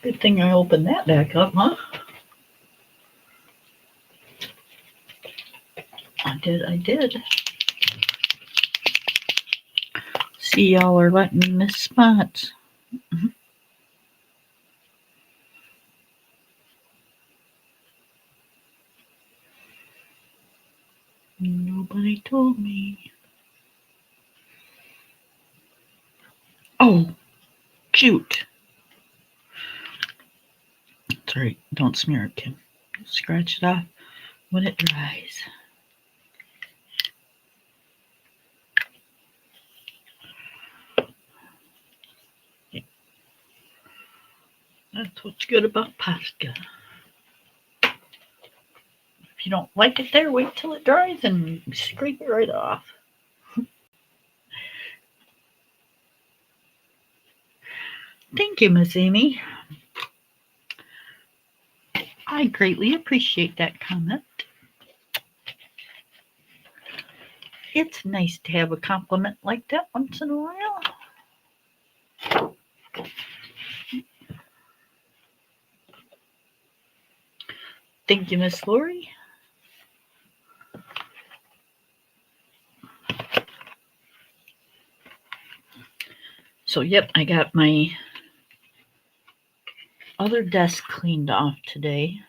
Speaker 1: Good thing I opened that back up, huh? I did. See, y'all are letting me miss spots. Nobody told me. Oh, shoot. Sorry, don't smear it, Kim. Scratch it off when it dries. That's what's good about Posca. If you don't like it there, wait till it dries and scrape it right off. Thank you, Miss Amy. I greatly appreciate that comment. It's nice to have a compliment like that once in a while. Thank you, Miss Lori. So, yep, I got my other desk cleaned off today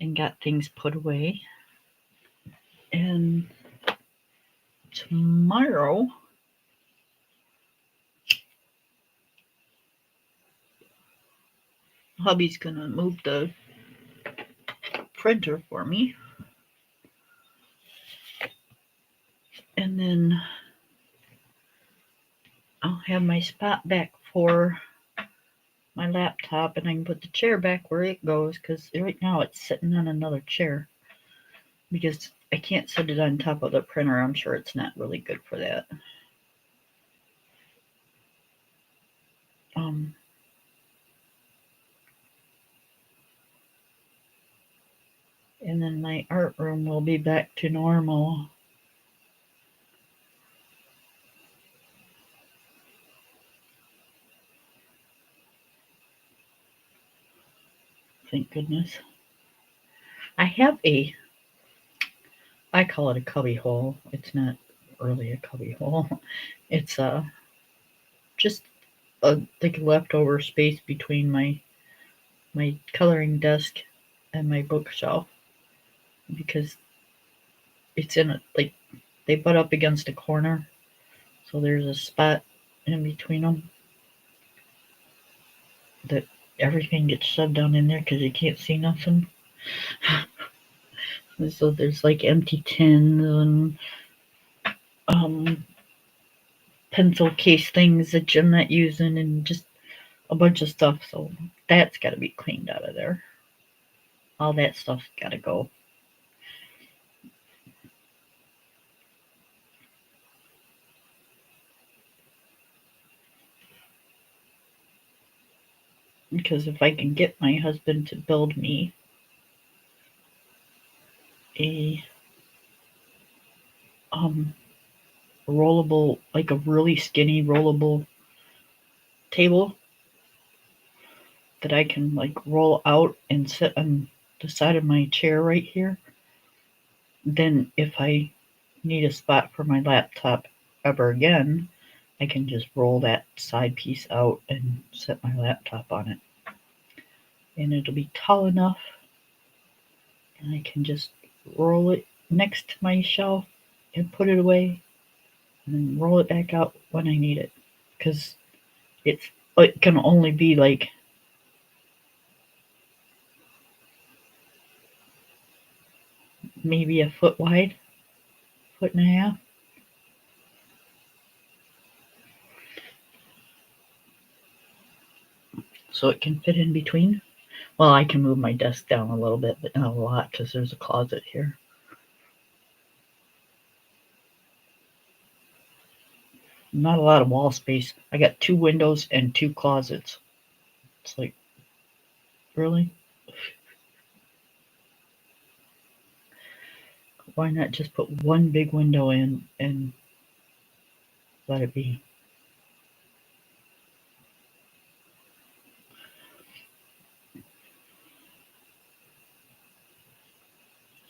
Speaker 1: and got things put away. And tomorrow, hubby's gonna move the printer for me. And then I'll have my spot back for my laptop, and I can put the chair back where it goes, because right now it's sitting on another chair because I can't set it on top of the printer. I'm sure it's not really good for that. And then my art room will be back to normal. Thank goodness. I have I call it a cubby hole. It's not really a cubby hole. It's just a like leftover space between my coloring desk and my bookshelf, because it's in a, like, they butt up against a corner, so there's a spot in between them that everything gets shoved down in there because you can't see nothing. So there's like empty tins and pencil case things that I'm not using, and just a bunch of stuff. So that's got to be cleaned out of there. All that stuff's got to go. Because if I can get my husband to build me a rollable, like a really skinny rollable table that I can like roll out and sit on the side of my chair right here, then if I need a spot for my laptop ever again, I can just roll that side piece out and set my laptop on it. And it'll be tall enough, and I can just roll it next to my shelf and put it away, and then roll it back out when I need it. Because it can only be like maybe a foot wide, foot and a half. So it can fit in between. Well, I can move my desk down a little bit, but not a lot because there's a closet here. Not a lot of wall space. I got 2 windows and 2 closets. It's like, really? Why not just put one big window in and let it be?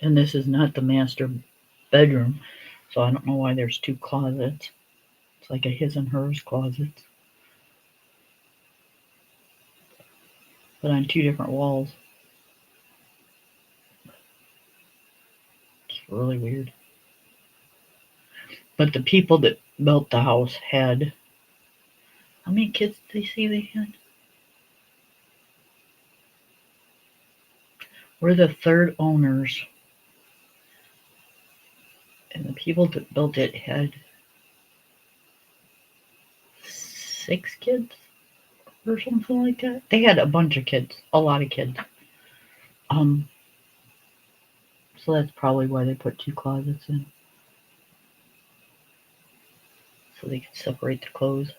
Speaker 1: And this is not the master bedroom, so I don't know why there's 2 closets. It's like a his and hers closet, but on 2 different walls. It's really weird. But the people that built the house had, how many kids did they say they had? We're the 3rd owners, and the people that built it had 6 kids or something like that. They had a bunch of kids, a lot of kids. So that's probably why they put 2 closets in, so they could separate the clothes.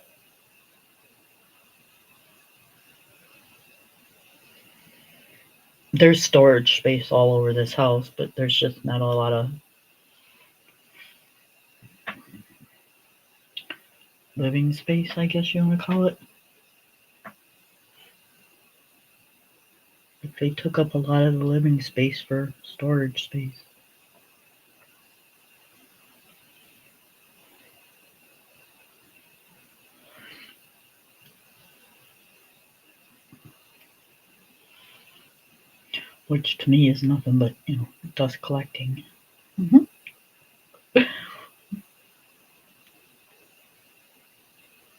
Speaker 1: There's storage space all over this house, but there's just not a lot of living space, I guess you want to call it. Like they took up a lot of the living space for storage space. Which to me is nothing but, dust collecting.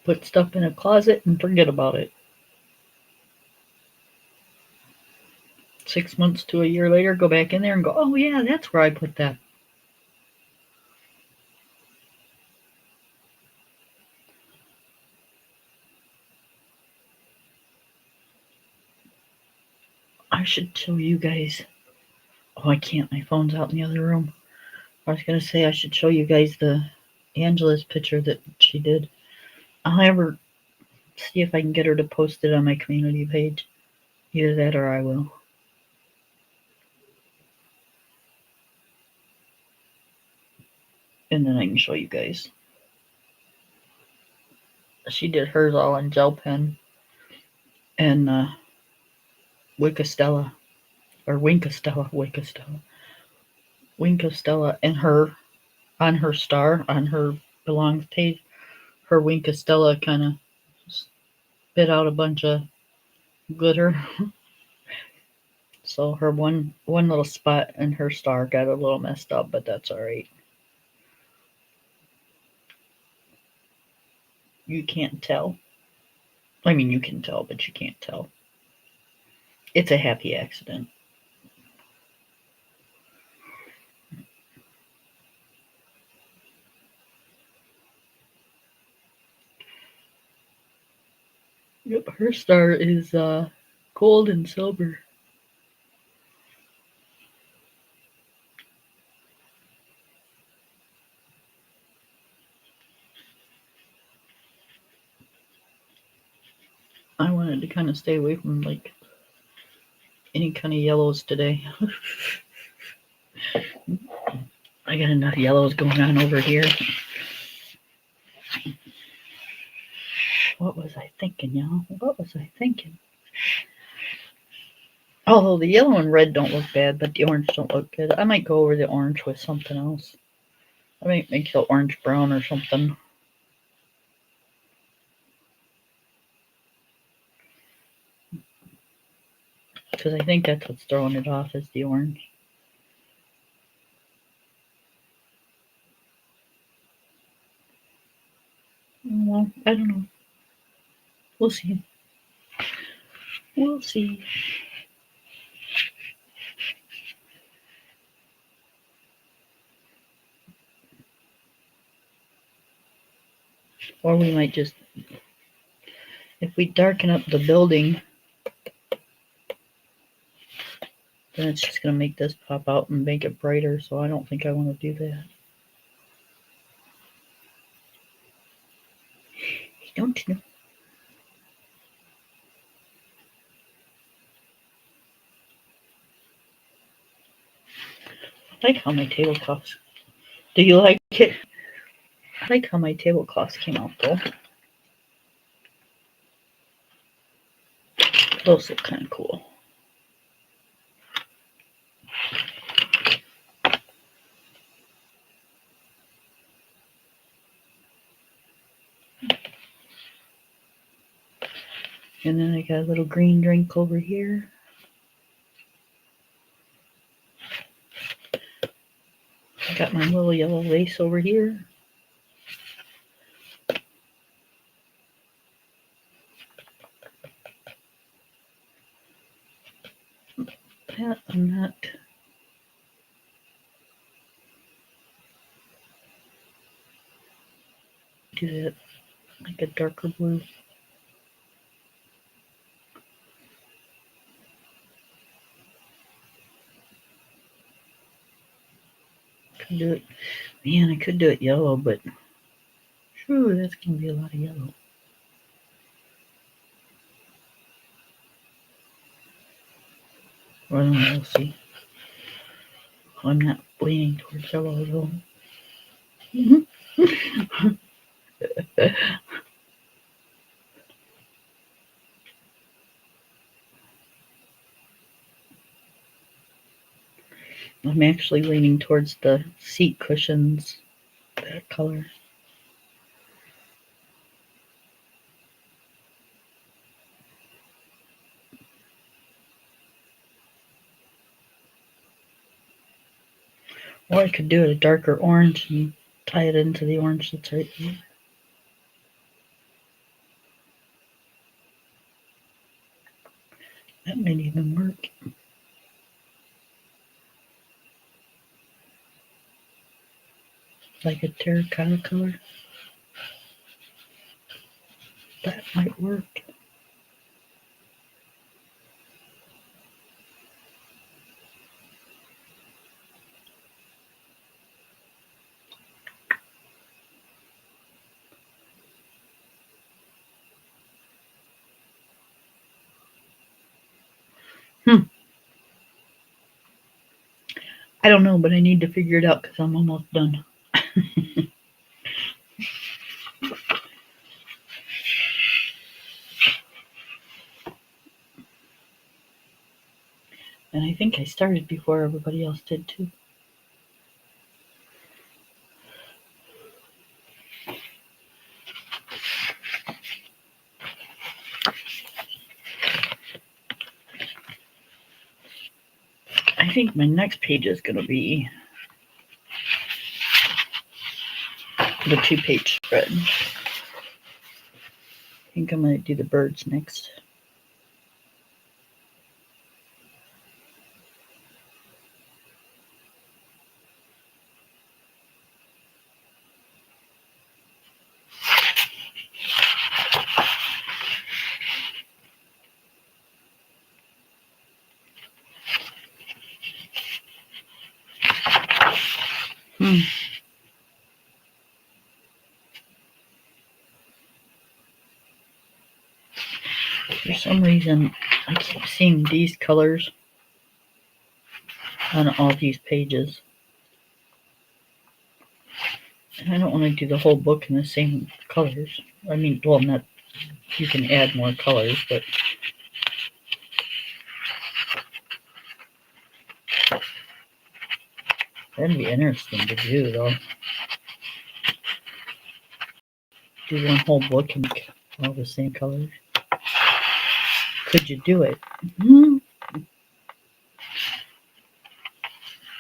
Speaker 1: Put stuff in a closet and forget about it. 6 months to a year later, go back in there and go, oh yeah, that's where I put that. I should show you guys. Oh, I can't. My phone's out in the other room. I was going to say I should show you guys the Angela's picture that she did. I'll have her see if I can get her to post it on my community page. Either that or I will. And then I can show you guys. She did hers all in gel pen and Winkostella and her on her star on her belongs page. Her Winkostella kind of spit out a bunch of glitter. So her one little spot in her star got a little messed up, but that's all right. You can't tell. I mean, you can tell, but you can't tell. It's a happy accident. Yep, her star is gold and silver. I wanted to kind of stay away from like any kind of yellows today. I got enough yellows going on over here. What was I thinking, y'all? What was I thinking? Although the yellow and red don't look bad, but the orange don't look good. I might go over the orange with something else. I might make the orange brown or something. Because I think that's what's throwing it off is the orange. Well, I don't know. We'll see. We'll see. Or we might just, if we darken up the building, then it's just going to make this pop out and make it brighter. So I don't think I want to do that. Don't know. I like how my tablecloths. Do you like it? I like how my tablecloths came out though. Those look kind of cool. And then I got a little green drink over here. I got my little yellow lace over here. That I'm not. Do that like a darker blue. Could do it. Man, I could do it yellow, but whew, that's gonna be a lot of yellow. Well, we'll see. I'm not leaning towards yellow though. I'm actually leaning towards the seat cushions, that color. Or I could do it a darker orange and tie it into the orange that's right here. That might even work. Like a terracotta color. That might work. I don't know, but I need to figure it out because I'm almost done. And I think I started before everybody else did too. I think my next page is going to be the 2-page spread. I think I'm going to do the birds next. For some reason, I keep seeing these colors on all these pages. And I don't want to do the whole book in the same colors. I mean, well, not, you can add more colors, but that'd be interesting to do, though. Do one whole book and make all the same colors. Could you do it?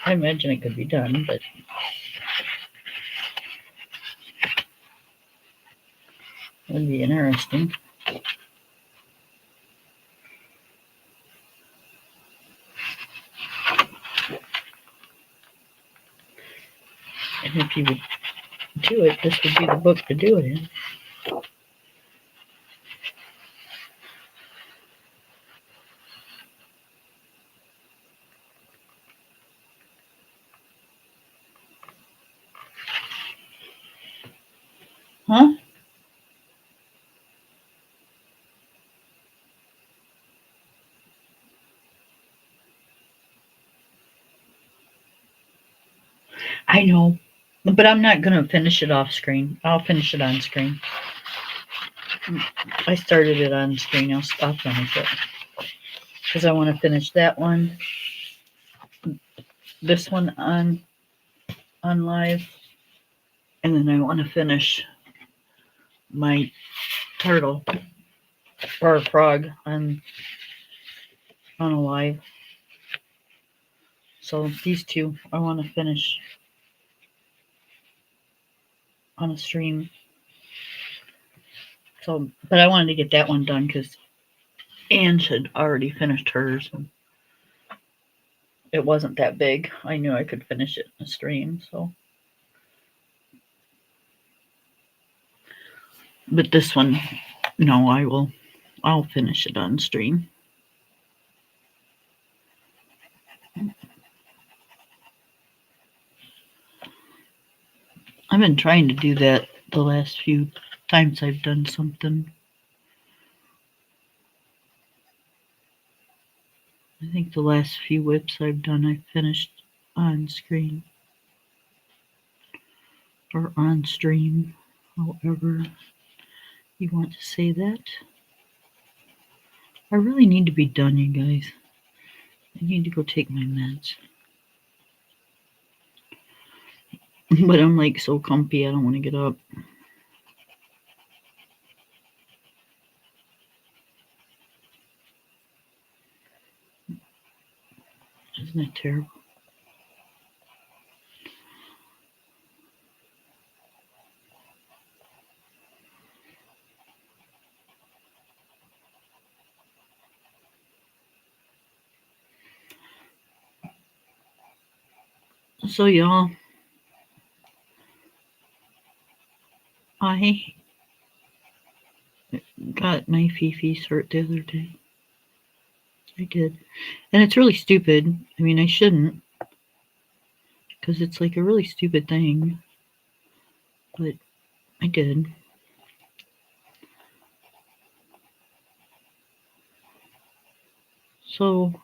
Speaker 1: I imagine it could be done, but it would be interesting. And if you would do it, this would be the book to do it in. Huh? I know, but I'm not going to finish it off screen. I'll finish it on screen. I started it on screen. I'll finish it. Because I want to finish that one. This one on live. And then I want to finish my turtle or frog on a live. So these two I want to finish on a stream. So, but I wanted to get that one done because Anne had already finished hers. And it wasn't that big. I knew I could finish it in a stream. So, but this one, no, I'll finish it on stream. I've been trying to do that the last few times I've done something. I think the last few whips I've done, I finished on screen or on stream, however you want to say that. I really need to be done, you guys. I need to go take my meds. But I'm like so comfy, I don't want to get up. Isn't that terrible? So, y'all, I got my Fifi cert the other day. I did. And it's really stupid. I mean, I shouldn't. Because it's like a really stupid thing. But I did. So,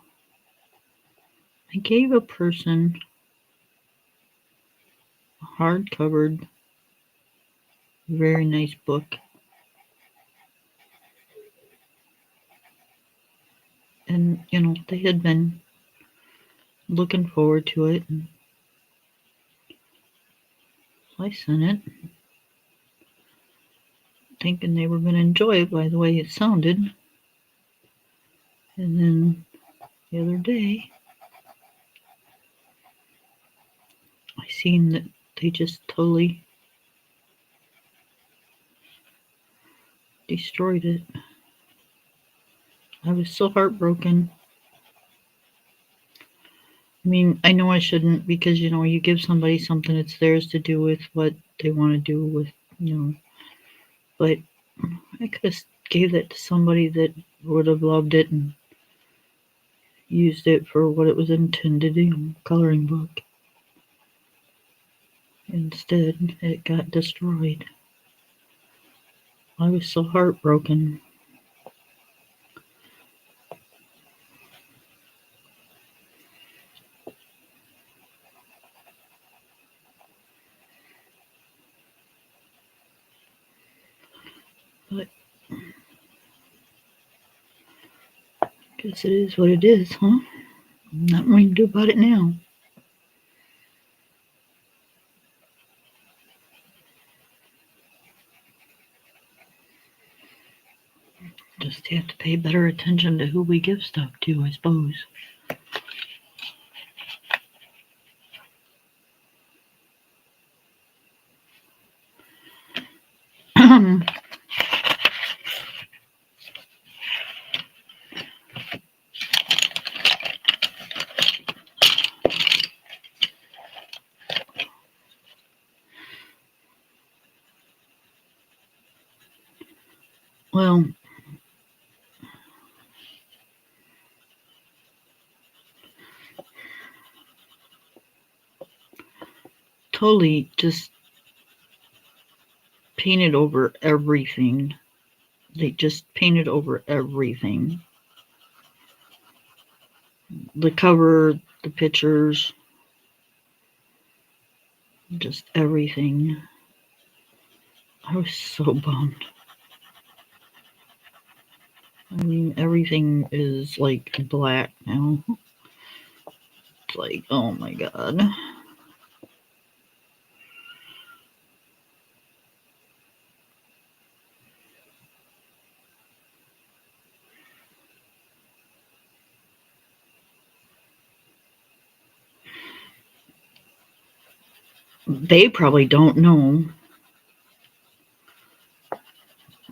Speaker 1: I gave a person a hard-covered, very nice book. And, you know, they had been looking forward to it. And I sent it, thinking they were going to enjoy it by the way it sounded. And then the other day, I seen that they just totally destroyed it. I was so heartbroken. I mean, I know I shouldn't because, you know, you give somebody something, it's theirs to do with what they want to do with, you know. But I could have gave that to somebody that would have loved it and used it for what it was intended, you know, coloring book. Instead, it got destroyed. I was so heartbroken. But I guess it is what it is, huh? Nothing we can do about it now. Just have to pay better attention to who we give stuff to, I suppose. Well, totally just painted over everything. They just painted over everything. The cover, the pictures, just everything. I was so bummed. I mean, everything is like black now. It's like, oh my god. They probably don't know,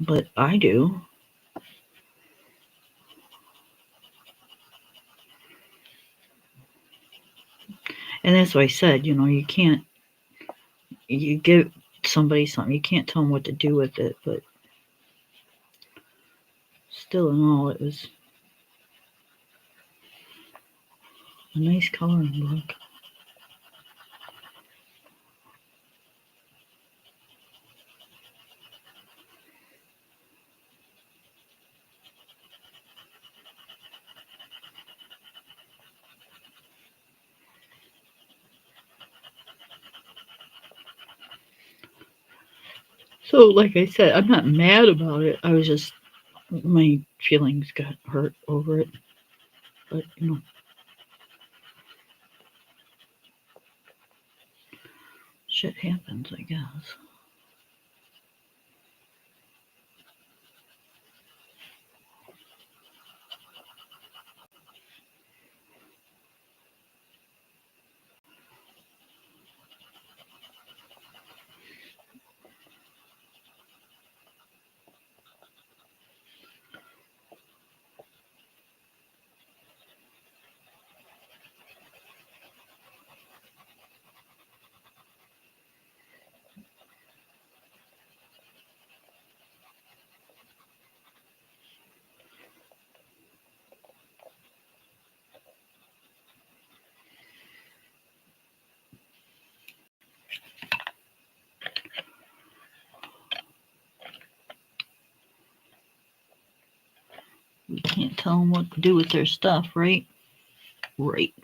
Speaker 1: but I do. And that's what I said, you know, you can't, you give somebody something, you can't tell them what to do with it, but still in all, it was a nice coloring book. So, like I said, I'm not mad about it. I was just, my feelings got hurt over it. But, you know, shit happens, I guess. We can't tell them what to do with their stuff, right? Right.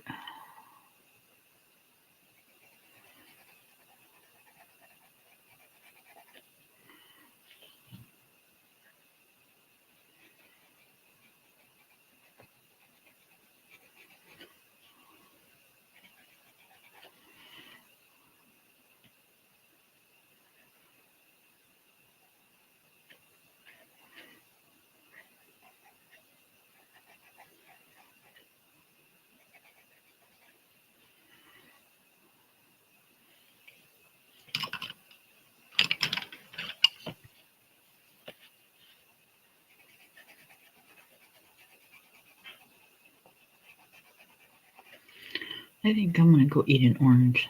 Speaker 1: I think I'm gonna go eat an orange.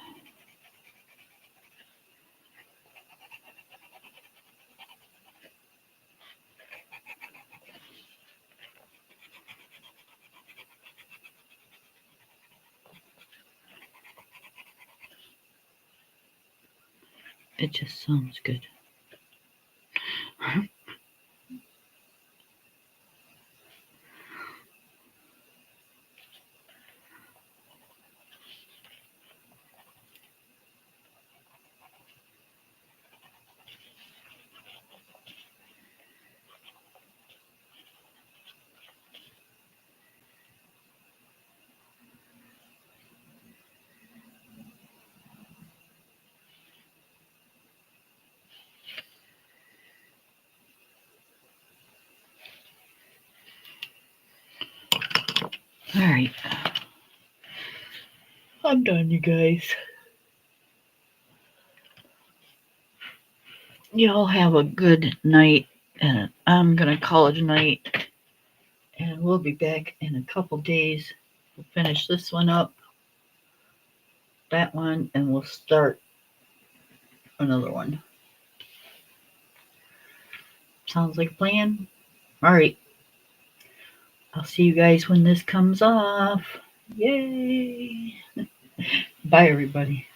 Speaker 1: It just sounds good. All right. I'm done, you guys. y'all have a good night, and I'm gonna call it a night. And we'll be back in a couple days. We'll finish this one up, that one, and we'll start another one. Sounds like a plan? Alright. I'll see you guys when this comes off. Yay! Bye, everybody.